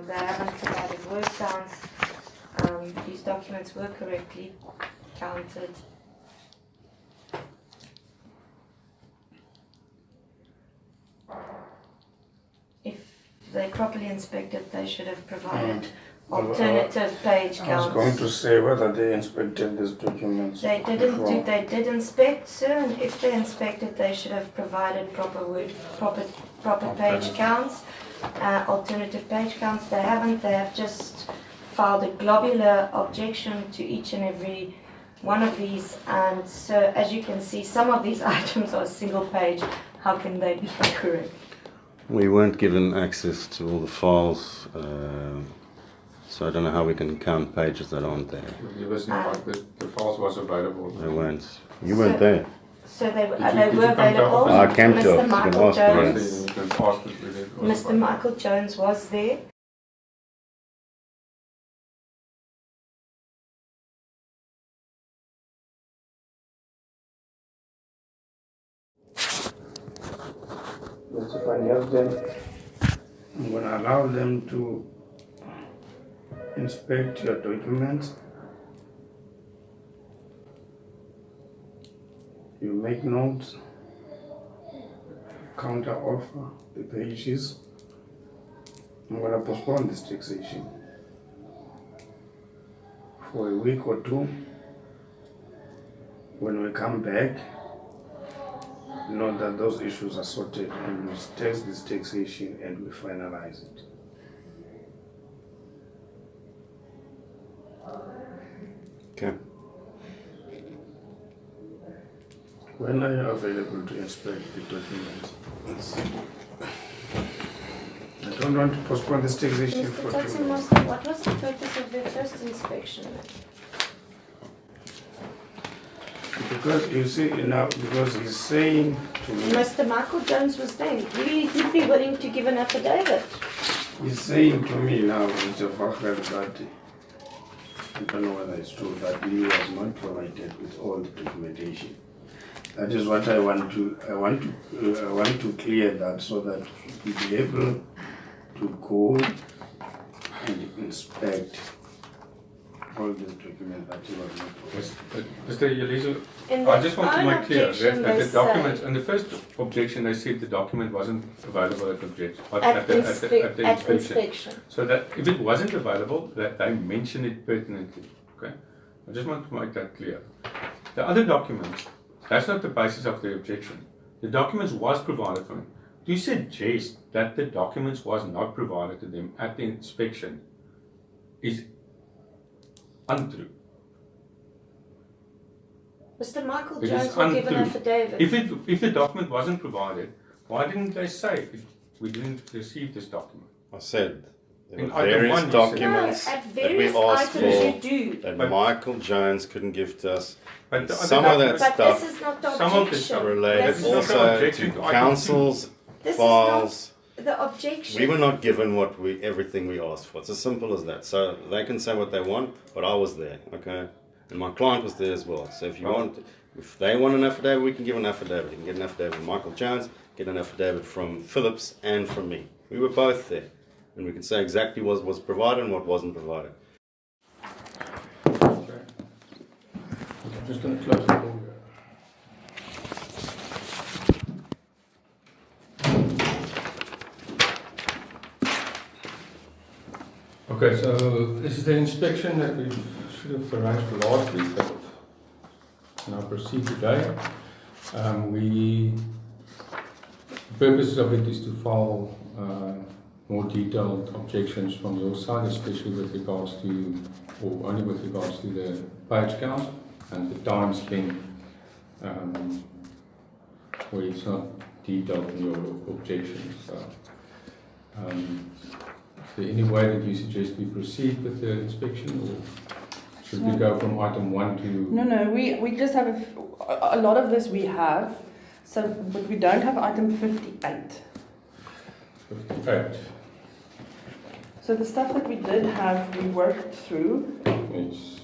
They haven't provided word counts. These documents were correctly counted. If they properly inspected, they should have provided alternative page counts. I was going to say whether they inspected these documents. They didn't. They did inspect, sir, and if they inspected, they should have provided proper page counts, alternative page counts. They haven't. They have just filed a globular objection to each and every one of these. And so, as you can see, some of these items are single page. How can they be correct? We weren't given access to all the files, so I don't know how we can count pages that aren't there. The files was available. They weren't. You weren't there. So they were Did you available. I came to Mr. it. Michael You can ask Jones. You can ask it whether it was Mr. Michael Jones was there. Mr. Van Helden, I'm going to allow them to inspect your documents. You make notes, counter offer the pages. I'm going to postpone this taxation for a week or two. When we come back, know that those issues are sorted and we test this taxation and we finalize it. Okay. When are you available to inspect the documents? I don't want to postpone this taxation Mr. for 2 Taxi months. Master, what was the purpose of the first inspection then? Because you see now, because he's saying to me, Mr. Michael Jones was there. He'd be willing to give an affidavit. he's saying to me now, Mr. Fakhr, that I don't know whether it's true that he was not provided with all the documentation. That is what I want to clear that so that we be able to go and inspect all these documents that he was not provided. Mr. Yeliso, In I the just want to own make clear objection, that they the documents, say- in the first objection, they said the document wasn't available at the objection, At the inspection. inspection. So that if it wasn't available, that they mention it pertinently, okay? I just want to make that clear. The other documents, that's not the basis of the objection. The documents was provided for them. To suggest that the documents was not provided to them at the inspection is untrue. Mr. Michael It is Jones will give an untrue. affidavit. If the document wasn't provided, why didn't they say we didn't receive this document? I said there In were item various one, you said- documents No, at that we various asked items for you do. that But- Michael Jones couldn't give to us. But the other Some of that But stuff this is not the some of the objection. stuff related This is- not also an objection to to item council's This is files. not the objection. We were not given everything we asked for. It's as simple as that. So they can say what they want, but I was there, okay? And my client was there as well. So if they want an affidavit, we can give an affidavit. You can get an affidavit from Michael Jones, get an affidavit from Phillips and from me. We were both there. And we can say exactly what was provided and what wasn't provided. Okay. I'm just going to close the door. Okay, so this is the inspection that we should have arranged for last week, but now proceed today. The purpose of it is to file more detailed objections from your side, especially with regards to, or only with regards to the page count and the time spent, where it's not detailed in your objections. So, is there any way that you suggest we proceed with the inspection, or should we go from item 1 to... No, we just have a lot of this we have, so, but we don't have item 58. 58. So the stuff that we did have, we worked through. It's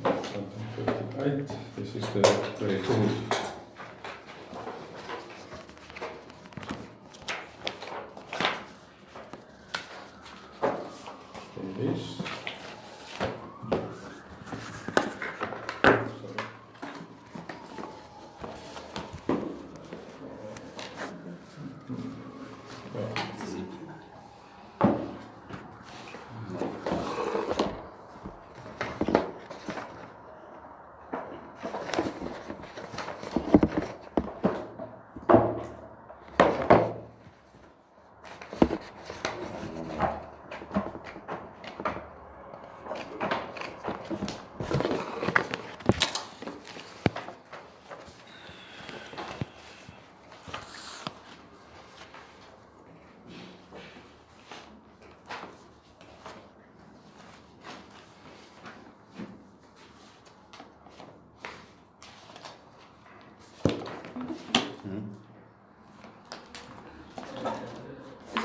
item 58. This is the record. This.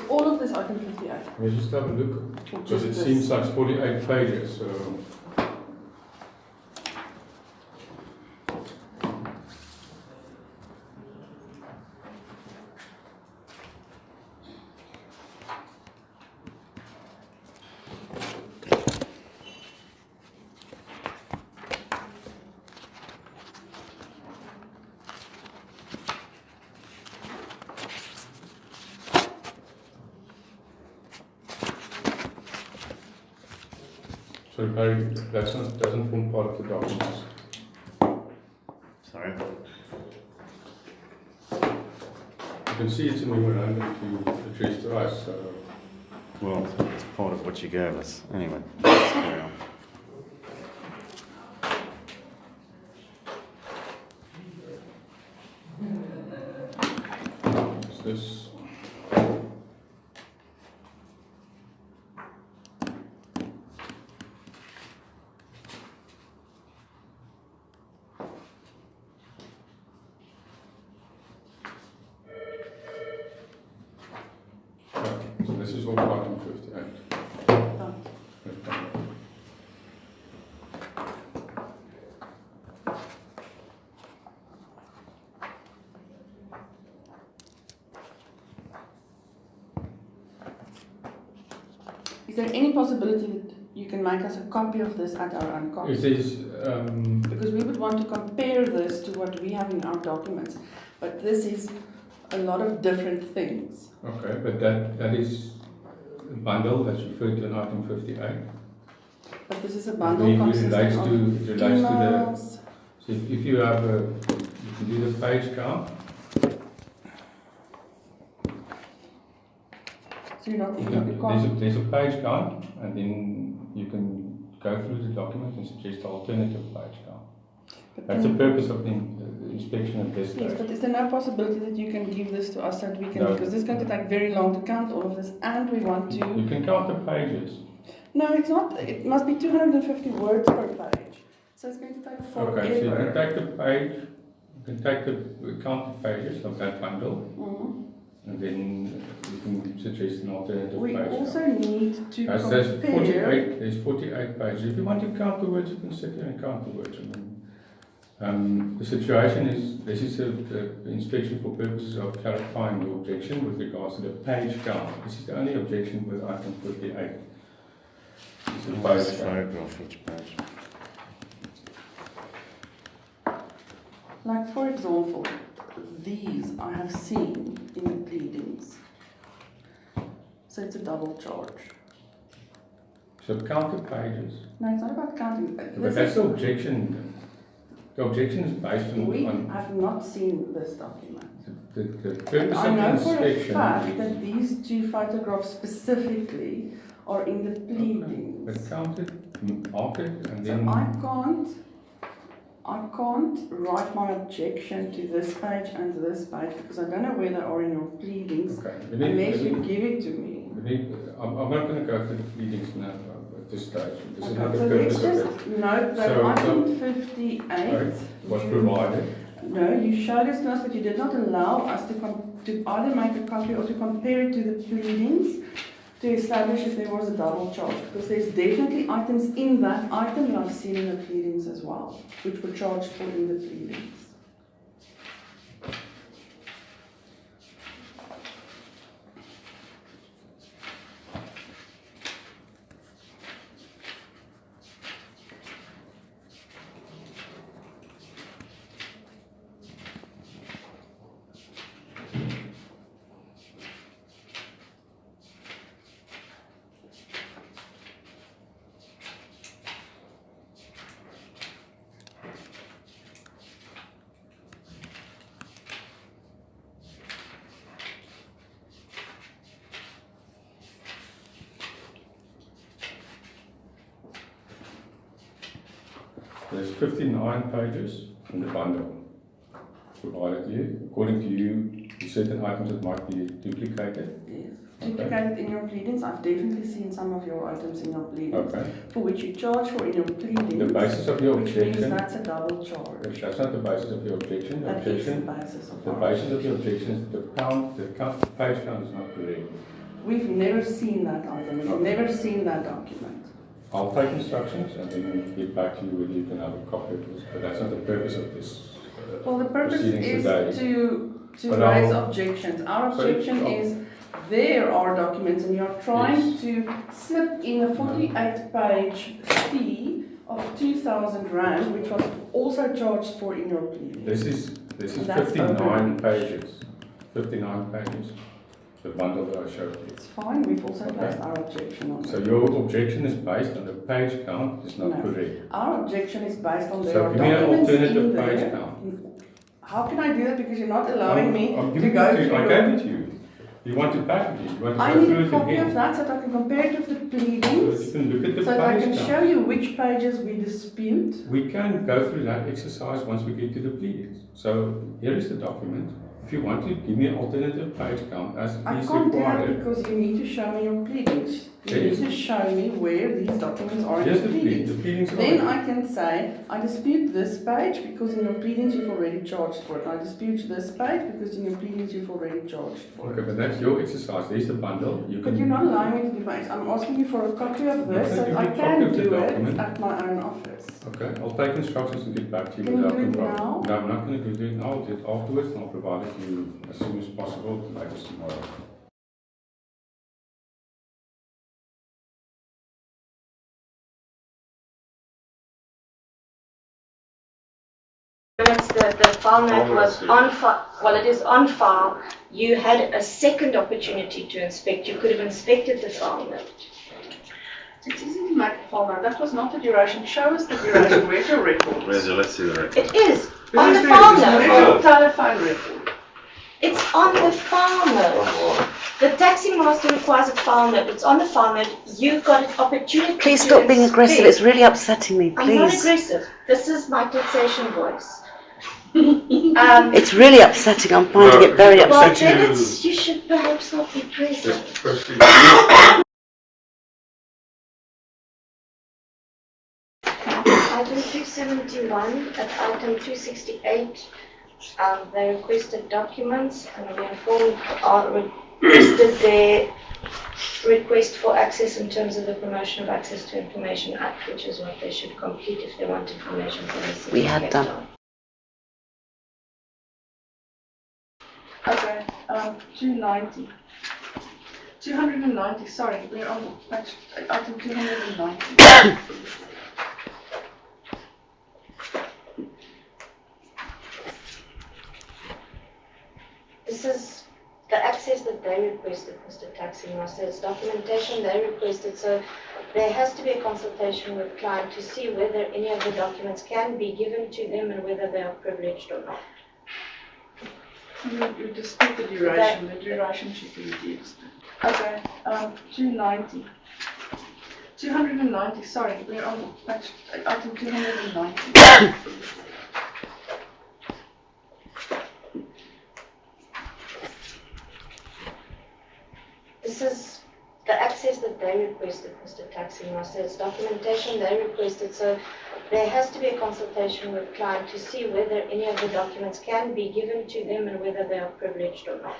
All of this item 58. Let's just have a look, because it seems like 48 pages, so... So Barry, doesn't form part of the documents. Sorry. You can see it's a memorandum to address to us, so Well, it's part of what you gave us. Anyway, let's carry on. is this. So this is all item 58. Is there any possibility that you can make us a copy of this at our own cost? It is, Because we would want to compare this to what we have in our documents, but this is a lot of different things. okay, but that is a bundle that's referred to in item 58. But this is a bundle It consisting relates of to the, emails. so if you have you can do the page count, So you're not, you can't. there's a page count, and then you can go through the document and suggest alternative page count. That's the purpose of the inspection at this Yes, stage. but is there no possibility that you can give this to us so that we can, No. because this is going to take very long to count all of this, and we want to. You can count the pages. No, it's not. It must be 250 words per page. So it's going to take forever. Okay, so you can take the page, you can take the count the pages of that bundle, and then you can suggest an alternative We page also count. need to There's compare. there's 48 pages. If you want to count the words, you can sit here and count the words. The situation is, this is the inspection for purposes of clarifying the objection with regards to the page count. This is the only objection with item 58. It's the page count. Paragraph each page. Like, for example, these I have seen in the pleadings. So it's a double charge. So count the pages. No, it's not about counting. But that's the objection. The objection is based We on have not seen this document. the And purpose I of the know for a inspection. fact that these two photographs specifically are in the pleadings. But count it, mark it, and So then. I can't write my objection to this page and to this page because I don't know where they are in your pleadings Okay. unless you give it to me. I'm not going to go through the pleadings now at this stage. This is not Okay, the so let's purpose of just it. note that So- item 58 Right, was provided. No, you showed this to us, but you did not allow us to either make a copy or to compare it to the pleadings to establish if there was a double charge. Because there's definitely items in that item that I've seen in the pleadings as well, which were charged for in the pleadings. There's 59 pages in the bundle provided to you. According to you, certain items that might be duplicated. Yes. Okay. Duplicated in your pleadings, I've definitely seen some of your items in your pleadings, Okay. for which you charge for in your pleadings. The basis of your which means objection. that's a double charge. That's not the basis of your objection. The That is the objection. basis of The our basis of your objection is the page count is not correct. We've never seen that item, we've never seen that document. I'll take instructions and then get back to you whether you can have a copy of this, but that's not the purpose of this. Well, the purpose proceedings is today. to But raise I'll- objections. Our Sorry? objection Oh. is there are documents and you're trying Yes. to slip in a 48-page fee of 2,000 Rand, which was also charged for in your pleading. This is That's 59 overreach. pages. 59 pages. the bundle that I showed you. It's fine, we've also placed our objection on So it. your objection is based on the page count is not No. correct. Our objection is based on there So are give me an documents in alternative there. page count. How can I do that because you're not allowing me I'm to giving go it to you. through I your... gave it to you. You want it back again. You want to I go need through a it copy again. of that so that I can compare it with the So pleadings, you can look at the so that I page can count. show you which pages we dispute. We can go through that exercise once we get to the pleadings. So here is the document. If you want to give me an alternative page count as I is can't do that required. because you need to show me your pleadings. You need Yes. to show me where these documents are Yes, in the pleadings. the pleadings are Then right. I can say, I dispute this page because in your pleadings you've already charged for it. I dispute this page because in your pleadings you've already charged for Okay, it. but that's your exercise. There's the bundle. You But can. you're not allowing me to do my... I'm asking you for a copy of this so Okay, that I give me a copy can of the do it document. at my own office. Okay, I'll take instructions and get back to you Can you without do it a problem. now? No, I'm not going to do it now. I'll do it afterwards and I'll provide it to you as soon as possible, latest tomorrow. Minutes the file note was on file, well it is on file, you had a second opportunity to inspect, you could have inspected the file note. It's easy to make a file note. That was not the duration. Show us the duration. Where's your record? Let's see the record. It is, on the file Where's note, your telephone record? it's on the file note. The taxi master requires a file note, it's on the file note, you've got an opportunity Please to stop being aggressive. inspect. It's really upsetting me. I'm not Please. aggressive, this is my taxation voice. It's really upsetting. I'm finding it very Well, upsetting. then it's, you should perhaps not be present. Firstly, Item 271, at item 268, they requested documents and we informed, requested their request for access in terms of the Promotion of Access to Information Act, which is what they should complete if they want information from the city. We of had Cape done. Town. Okay, 290. 290, sorry, we're on page, item 290. This is the access that they requested, Mr. Taxi Master. It's documentation they requested, so there has to be a consultation with client to see whether any of the documents can be given to them and whether they are privileged or not. You dispute the duration. The duration should be reduced. Okay, 290. 290, sorry, we're on page, item 290. This is the access that they requested, Mr. Taxi Master. It's documentation they requested, so there has to be a consultation with client to see whether any of the documents can be given to them and whether they are privileged or not.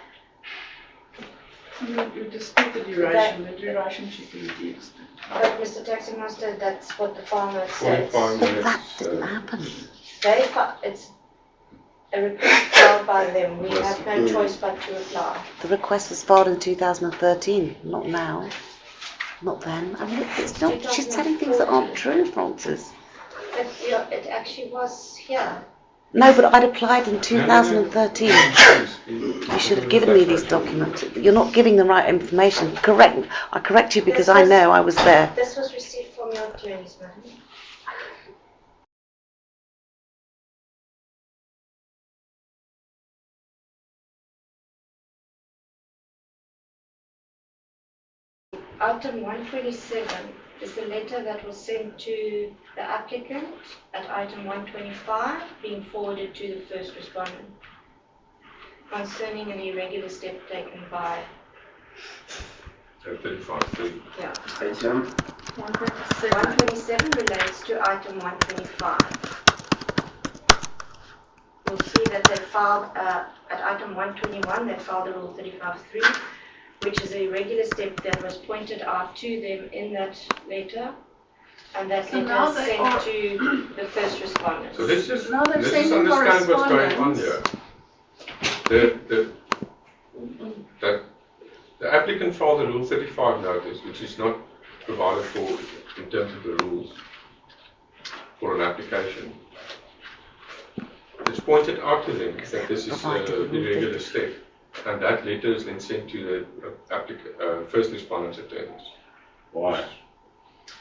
You dispute the duration. The duration should be reduced. But Mr. Taxi Master, that's what the file note says. 45 But that minutes. didn't happen. It's a request filed by them. We have no choice but to reply. The request was filed in 2013, not now. Not then. I mean, it's not. She's telling things that aren't true, Francis. But yeah, it actually was here. No, but I'd applied in 2013. You should have given me these documents. You're not giving the right information. Correct. I correct you because I know I was there. This was received from your attorneys, madam. Item 127 is the letter that was sent to the applicant at item 125, being forwarded to the first respondent, concerning an irregular step taken by, 35. yeah. Item 127 relates to item 125. You'll see that they filed, at item 121, they filed a Rule 35.3, which is a irregular step that was pointed out to them in that letter, and that So letter now is they sent are- to the first respondent. So let's just Now they're understand sending what's going on correspondence. here. The applicant filed a Rule 35 notice, which is not provided for in terms of the rules for an application. It's pointed out to them that this is an irregular step. And that letter is then sent to the first respondent's attorneys. Why?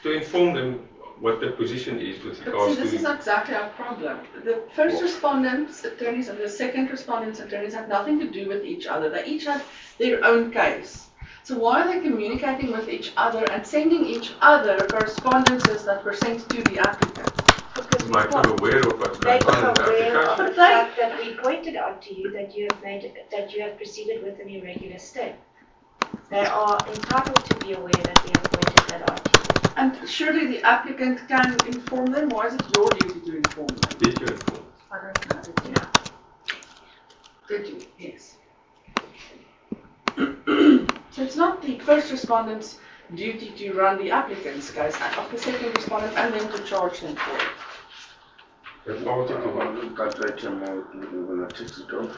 To inform them what the position is with But regards see, this is to... exactly our problem. The first respondent's attorneys and the second respondent's attorneys have nothing to do with each other. They each have their own case. So why are they communicating with each other and sending each other correspondences that were sent to the applicant? To make them aware of what's going Make on in them the aware of application. the fact that we pointed out to you that you have proceeded with an irregular step. They are entitled to be aware that we have pointed that out to you. And surely the applicant can inform them. Why is it your duty to inform them? Did you inform? I don't know. Did you? Did you? Yes. So it's not the first respondent's duty to run the applicant's case, of the second respondent, and then to charge them for it. That's all to do. That item, we're going to take it off.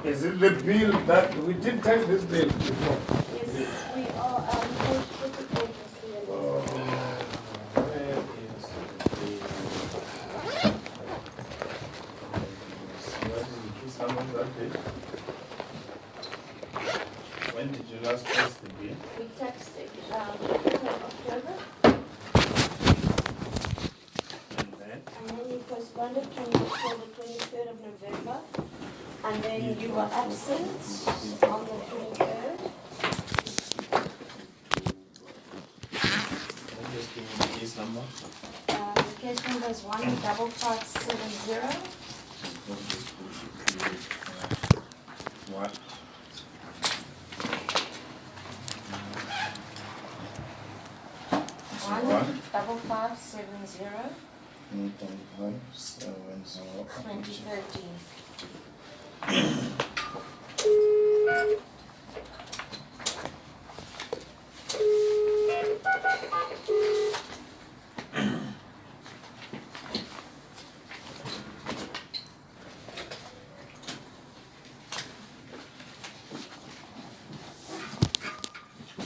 Is it the bill that we did take this bill before? Yes, we are with the agency. Where is the bill? What is the case number of that bill? When did you last tax the bill? We taxed it in October, and then you postponed it till the 23rd of November, and then you were absent on the 23rd. Just give me the case number. The case number is 15570. What? 15570. 2013.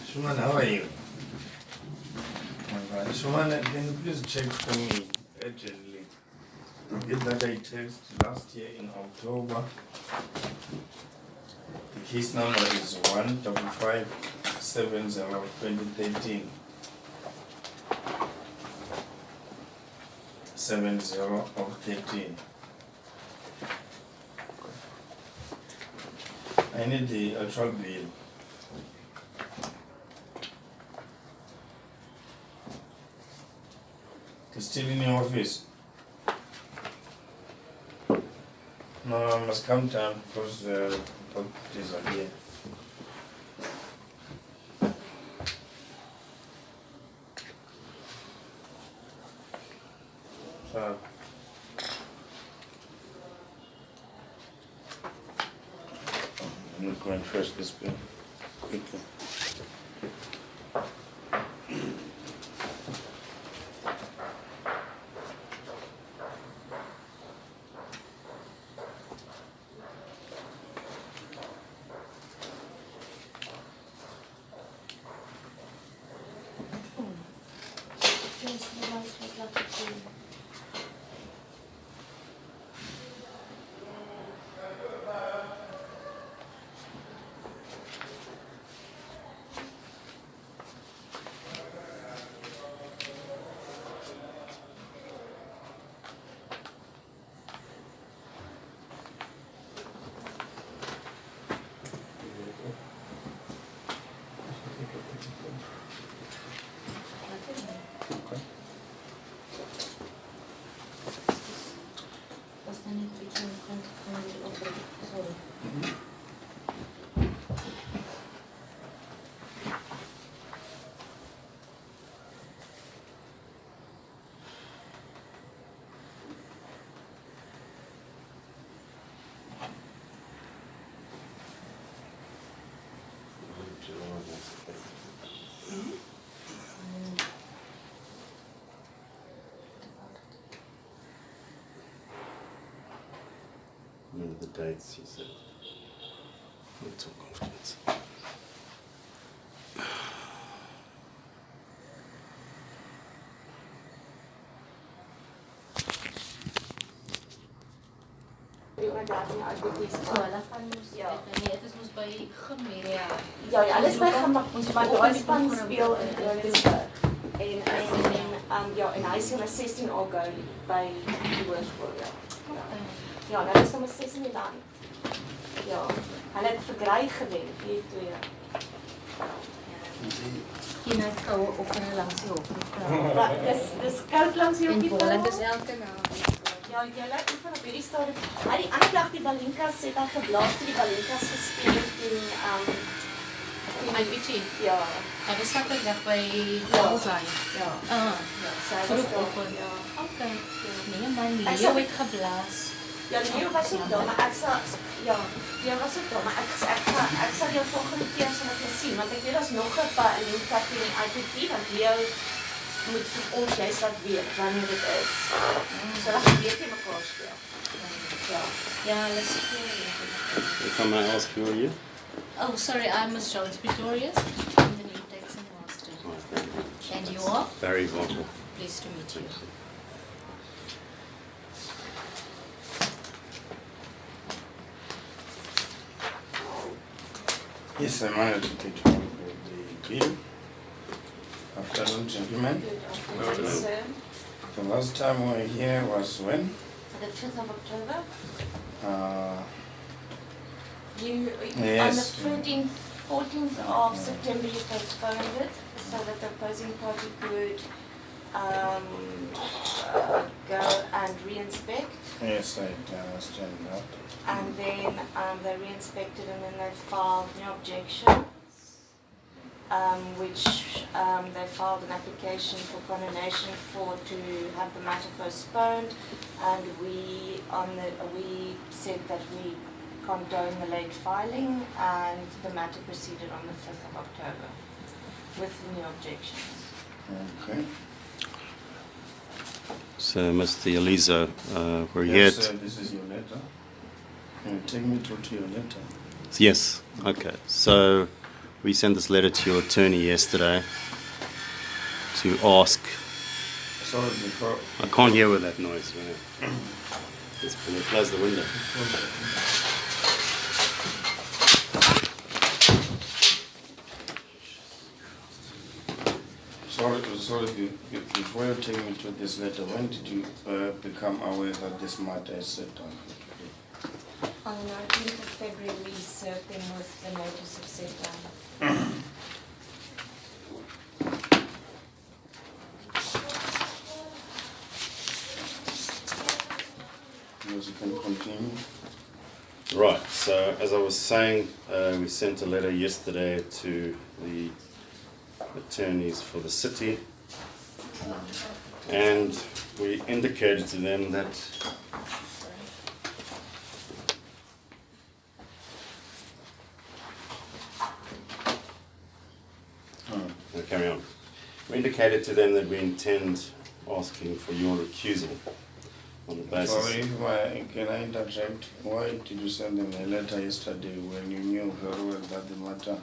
Shuman, how are you? Alright, Shuman, can you please check for me urgently? The bill that I texted last year in October. The case number is 15570 of 2013. 70 of 13. I need the actual bill. It's still in your office. No, I must come down because the properties are here. So, I'm not going first this bill quickly. The dates, you said. We'll talk afterwards. 13 IPT's. So hulle gaan mos nee, dit is mos by Gemeen. Ja, hulle is by Gemeen, maar daai span speel in Johannesburg. En hy is in 16 August by die hoërskool, ja. Ja, hulle is nommer 6 in die land. Ja, hulle het verkry gewen, 4-2. Jy net koue op en langs die hof. Dis koud langs die hof. En bowling is elke naam. Ja, julle oefen op hierdie stadium. Maar die ander dag die Balinkas het hy geblaas toe die Balinkas gespeel het teen IPT? Ja. Hy was Saterdag by Alzheimer. Ja. Sy was open. Ja. Okay. Nee man, Leo het geblaas. Ja, Leo was ook daar, maar ek sal jou volgende keer sal ek jou sien, want ek weet daar's nog 'n paar Balinka teen IPT, want Leo moet vir ons juist laat weet wanneer dit is. So dat jy weet jy mekaar speel. Ja, let's see. If I may ask, who are you? Oh, sorry, I'm Miss Jones Pretorius. I'm the new Texan master. And you are? Barry Vogel. Pleased to meet you. Yes, I'm honored to take part of the appeal. Afternoon, gentlemen. The last time we were here was when? The 5th of October. Yes. On the 14th of September you postponed it so that the opposing party could go and re-inspect. Yes, I understand that. And then they re-inspected and then they filed new objections, which they filed an application for condonation to have the matter postponed, and we said that we condone the late filing, and the matter proceeded on the 5th of October with new objections. Okay. So, Mr. Eliza, we're Yes, here. this is your letter. Can you take me to your letter? Yes, okay. So, we sent this letter to your attorney yesterday to ask. Sorry, before. I can't hear with that noise. Right? Just can you close the window? Sorry, before you take me to this letter, when did you become aware that this matter is set down for today? On the 19th of February, we served them with the notice of set down. Yes, you can continue. Right, so as I was saying, we sent a letter yesterday to the attorneys for the city, and we indicated to them that carry on. We indicated to them that we intend asking for your recusal on the basis. Sorry, can I interject? Why did you send them a letter yesterday when you knew very well that the matter,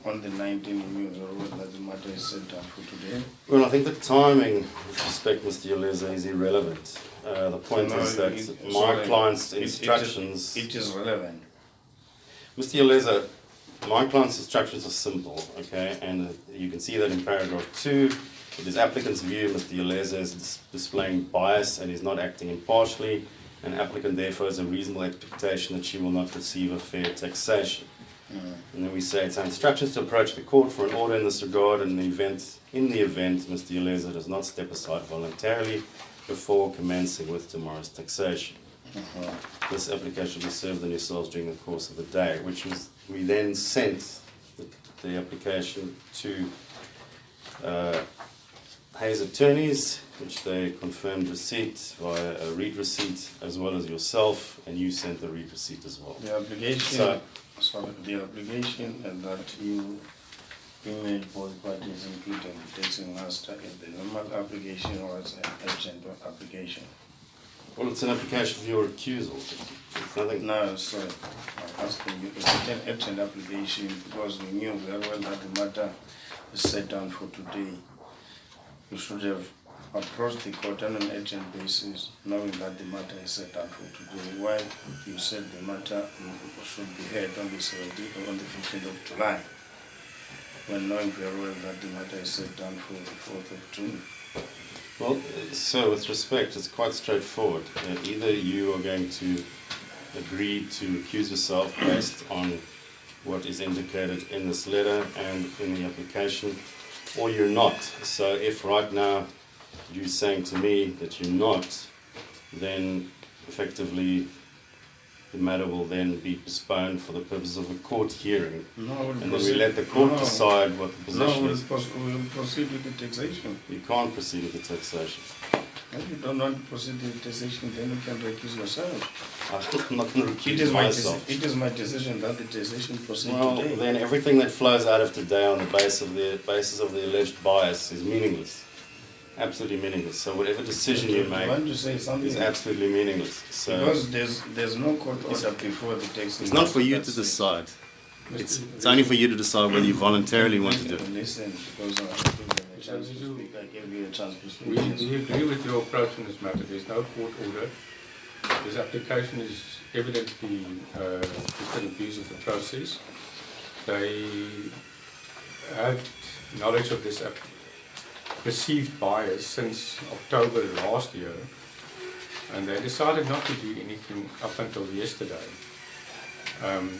on the 19th, you knew very well that the matter is set down for today? Well, I think the timing, with respect, Mr. Yoleza, is irrelevant. The point is that my client's instructions... It is relevant. Mr. Yoleza, my client's instructions are simple, okay, and you can see that in paragraph 2. It is applicant's view Mr. Yoleza is displaying bias and is not acting impartially, and applicant therefore has a reasonable expectation that she will not receive a fair taxation. And then we say it's our instructions to approach the court for an order in this regard in the event Mr. Yoleza does not step aside voluntarily before commencing with tomorrow's taxation. This application will be served on yourselves during the course of the day, we then sent the application to Hayes attorneys, which they confirmed receipt via a read receipt, as well as yourself, and you sent the read receipt as well. The application, the application that you emailed both parties, including the taxing master, is the normal application or it's an urgent application? Well, it's an application for your recusal. It's nothing. No, sorry. I'm asking you, is it an urgent application because we knew very well that the matter is set down for today? You should have approach the court on an urgent basis, knowing that the matter is set down for today, while you said the matter should be heard on the 17th or on the 15th of July, when knowing very well that the matter is set down for the 4th of June? Well, so with respect, it's quite straightforward. Either you are going to agree to recuse yourself based on what is indicated in this letter and in the application, or you're not. So if right now you're saying to me that you're not, then effectively the matter will then be postponed for the purpose of a court hearing. And then we let the court decide what the position is. We'll proceed with the taxation. You can't proceed with the taxation. If you don't want to proceed with the taxation, then you can recuse yourself. I'm not going to recuse myself. It is my decision that the taxation proceed Well, today. then everything that flows out of today on the basis of the alleged bias is meaningless. Absolutely meaningless. So whatever decision you make Want to say something? is absolutely meaningless. So Because there's no court order before the tax. it's not for you to decide. It's only for you to decide whether you voluntarily want to do it. Listen, because I gave you a chance to speak. I gave you a chance to speak. We agree with your approach in this matter. There's no court order. This application is evidently just an abuse of the process. They had knowledge of this perceived bias since October last year, and they decided not to do anything up until yesterday.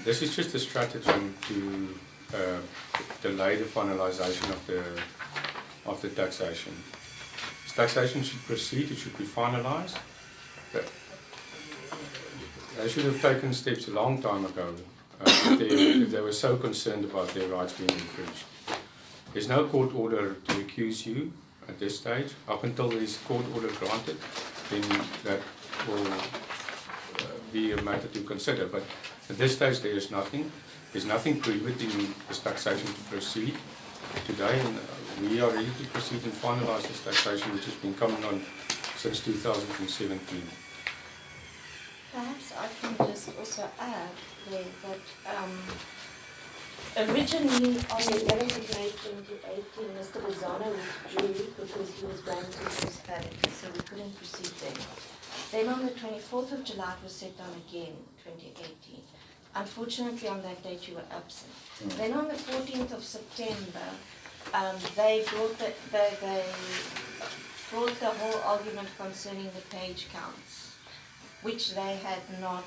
This is just a stratagem to delay the finalization of the taxation. This taxation should proceed, it should be finalized. But they should have taken steps a long time ago if they were so concerned about their rights being infringed. There's no court order to accuse you at this stage. Up until there is court order granted, then that will be a matter to consider. But at this stage, there is nothing. There's nothing prohibiting this taxation to proceed today, and we are ready to proceed and finalise this taxation, which has been coming on since 2017. Perhaps I can just also add there that originally on the 11th of May 2018, Mr. Lozano withdrew because he was granted municipality, so we couldn't proceed then. Then on the 24th of July it was set down again, 2018. Unfortunately on that date you were absent. Then on the 14th of September, they brought the whole argument concerning the page counts, which they had not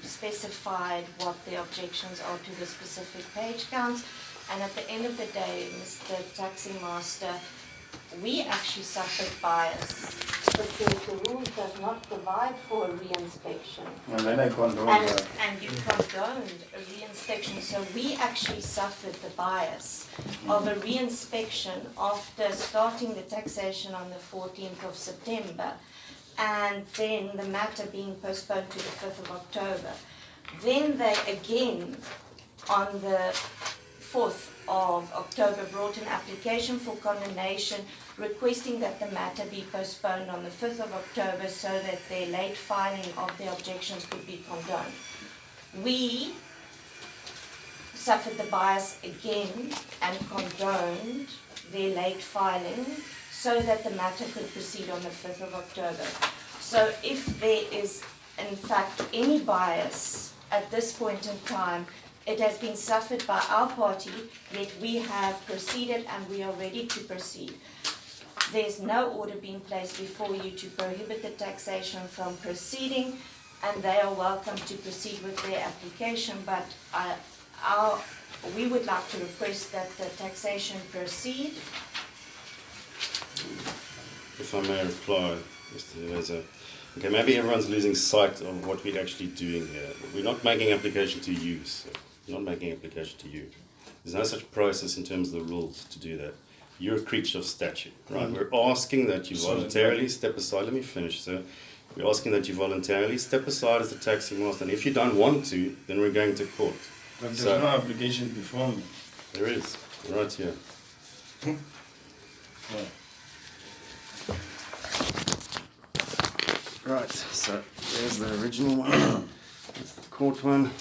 specified what the objections are to the specific page counts. And at the end of the day, Mr. Taxing Master, we actually suffered bias because the rules does not provide for a reinspection. And then I condoned that. And you condoned a reinspection, so we actually suffered the bias of a reinspection after starting the taxation on the 14th of September, and then the matter being postponed to the 5th of October. Then they again, on the 4th of October, brought an application for condemnation requesting that the matter be postponed on the 5th of October so that their late filing of their objections could be condoned. We suffered the bias again and condoned their late filing so that the matter could proceed on the 5th of October. So if there is in fact any bias at this point in time, it has been suffered by our party, yet we have proceeded and we are ready to proceed. There's no order being placed before you to prohibit the taxation from proceeding, and they are welcome to proceed with their application, but we would like to request that the taxation proceed. If I may reply, Mr. Reza. Okay, maybe everyone's losing sight of what we're actually doing here. We're not making application to you, sir. We're not making application to you. There's no such process in terms of the rules to do that. You're a creature of statute, right? We're asking that you voluntarily step aside. Let me finish, sir. We're asking that you voluntarily step aside as the taxing master, and if you don't want to, then we're going to court. But there's no application before me. There is, right here. Right, so there's the original one. That's the court one.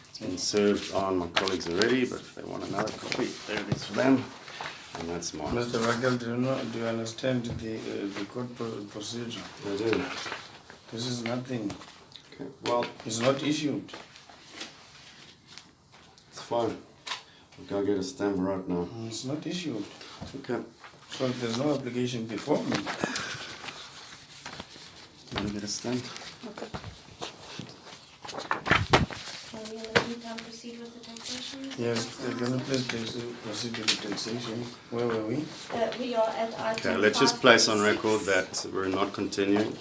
It's been served on my colleagues already, but if they want another copy, there it is for them. and that's mine. Mr. Raquel, do you understand the court procedure? I do. This is nothing. Okay. Well, It's not issued. it's fine. I'll go get a stamp right now. It's not issued. Okay. So there's no application before me. You want to get a stamp? Okay. Are we in the meantime proceed with the taxation? Yes, can you please proceed with the taxation? Where were we? We are at item Okay, let's just place on 5.6. record that we're not continuing.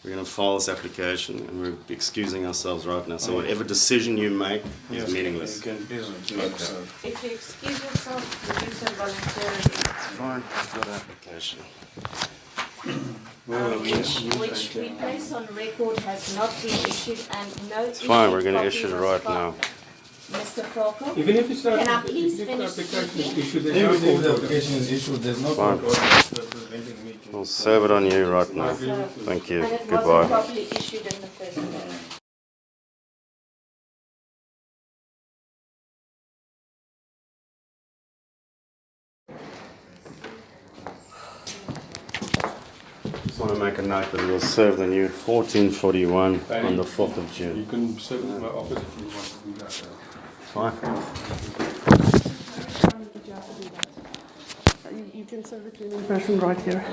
We're going to file this application and we're excusing ourselves right now. So whatever decision you make is meaningless. You can please recuse yourself. If you excuse yourself, you do so voluntarily. Fine, I've got an application. Where were we? Which we place on record has not been issued and no. It's fine, we're issued going to copy issue it was right filed. now. Mr. Falco? Even if it's not, Can I please even if the finish application is speaking? issued, there's Even no if the court order. application is issued, there's no Fine. court order preventing me to. We'll serve it on you right now. So- Thank you. And it wasn't Goodbye. properly issued in the first place. Just want to make a note that we'll serve the new 1441 on the 4th of You June. can serve it in my office if you want to do that. Fine. You can serve it to an person right here.